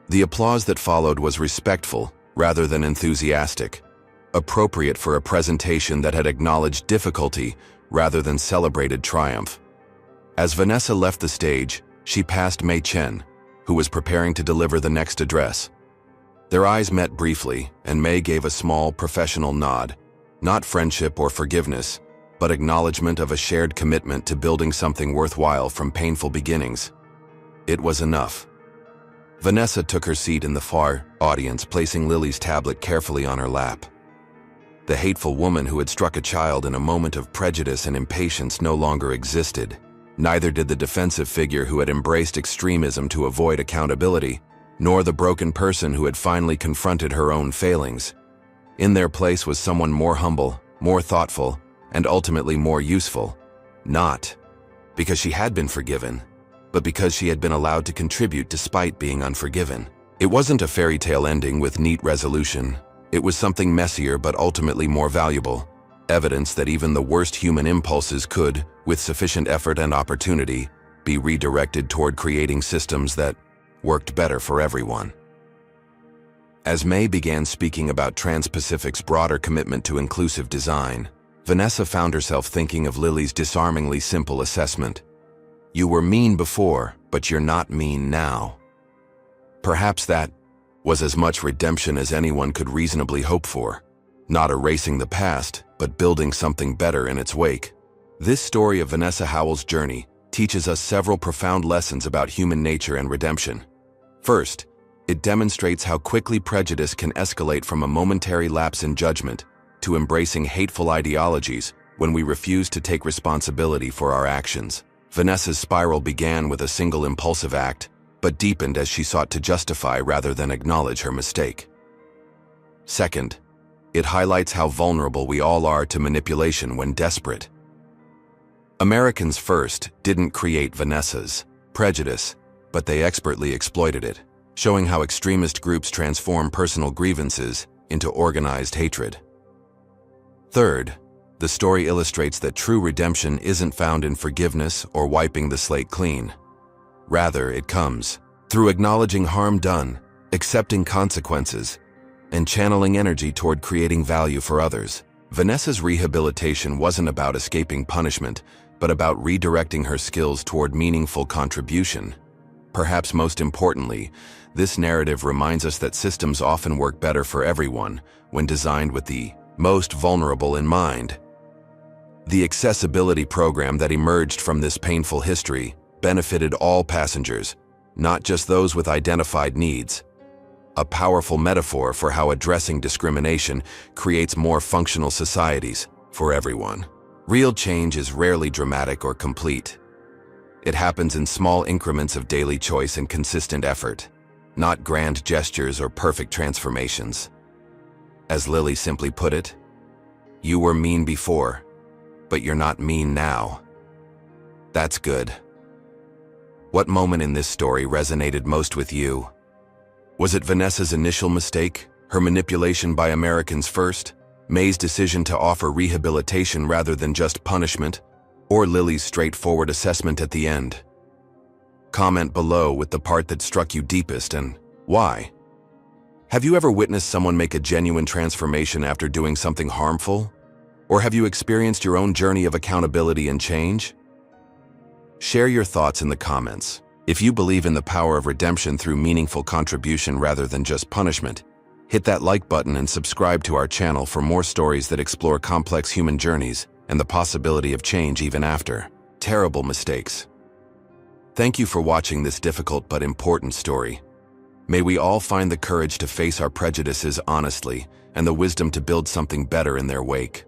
The applause that followed was respectful rather than enthusiastic, appropriate for a presentation that had acknowledged difficulty rather than celebrated triumph. As Vanessa left the stage, she passed Mei Chen, who was preparing to deliver the next address. Their eyes met briefly, and Mei gave a small, professional nod, not friendship or forgiveness, but acknowledgement of a shared commitment to building something worthwhile from painful beginnings. It was enough. Vanessa took her seat in the far audience, placing Lily's tablet carefully on her lap. The hateful woman who had struck a child in a moment of prejudice and impatience no longer existed. Neither did the defensive figure who had embraced extremism to avoid accountability, nor the broken person who had finally confronted her own failings. In their place was someone more humble, more thoughtful, and ultimately more useful. Not because she had been forgiven, but because she had been allowed to contribute despite being unforgiven. It wasn't a fairy tale ending with neat resolution. It was something messier but ultimately more valuable. Evidence that even the worst human impulses could, with sufficient effort and opportunity, be redirected toward creating systems that worked better for everyone. As Mei began speaking about Trans-Pacific's broader commitment to inclusive design, Vanessa found herself thinking of Lily's disarmingly simple assessment. "You were mean before, but you're not mean now." Perhaps that was as much redemption as anyone could reasonably hope for. Not erasing the past, but building something better in its wake. This story of Vanessa Howell's journey teaches us several profound lessons about human nature and redemption. First, it demonstrates how quickly prejudice can escalate from a momentary lapse in judgment to embracing hateful ideologies when we refuse to take responsibility for our actions. Vanessa's spiral began with a single impulsive act, but deepened as she sought to justify rather than acknowledge her mistake. Second, it highlights how vulnerable we all are to manipulation when desperate. Americans First didn't create Vanessa's prejudice, but they expertly exploited it, showing how extremist groups transform personal grievances into organized hatred. Third, the story illustrates that true redemption isn't found in forgiveness or wiping the slate clean. Rather, it comes through acknowledging harm done, accepting consequences, and channeling energy toward creating value for others. Vanessa's rehabilitation wasn't about escaping punishment, but about redirecting her skills toward meaningful contribution. Perhaps most importantly, this narrative reminds us that systems often work better for everyone when designed with the most vulnerable in mind. The accessibility program that emerged from this painful history benefited all passengers, not just those with identified needs. A powerful metaphor for how addressing discrimination creates more functional societies for everyone. Real change is rarely dramatic or complete. It happens in small increments of daily choice and consistent effort, not grand gestures or perfect transformations. As Lily simply put it, "You were mean before, but you're not mean now." That's good. What moment in this story resonated most with you? Was it Vanessa's initial mistake, her manipulation by Americans First, May's decision to offer rehabilitation rather than just punishment, or Lily's straightforward assessment at the end? Comment below with the part that struck you deepest and why. Have you ever witnessed someone make a genuine transformation after doing something harmful? Or have you experienced your own journey of accountability and change? Share your thoughts in the comments. If you believe in the power of redemption through meaningful contribution rather than just punishment, hit that like button and subscribe to our channel for more stories that explore complex human journeys and the possibility of change even after terrible mistakes. Thank you for watching this difficult but important story. May we all find the courage to face our prejudices honestly and the wisdom to build something better in their wake.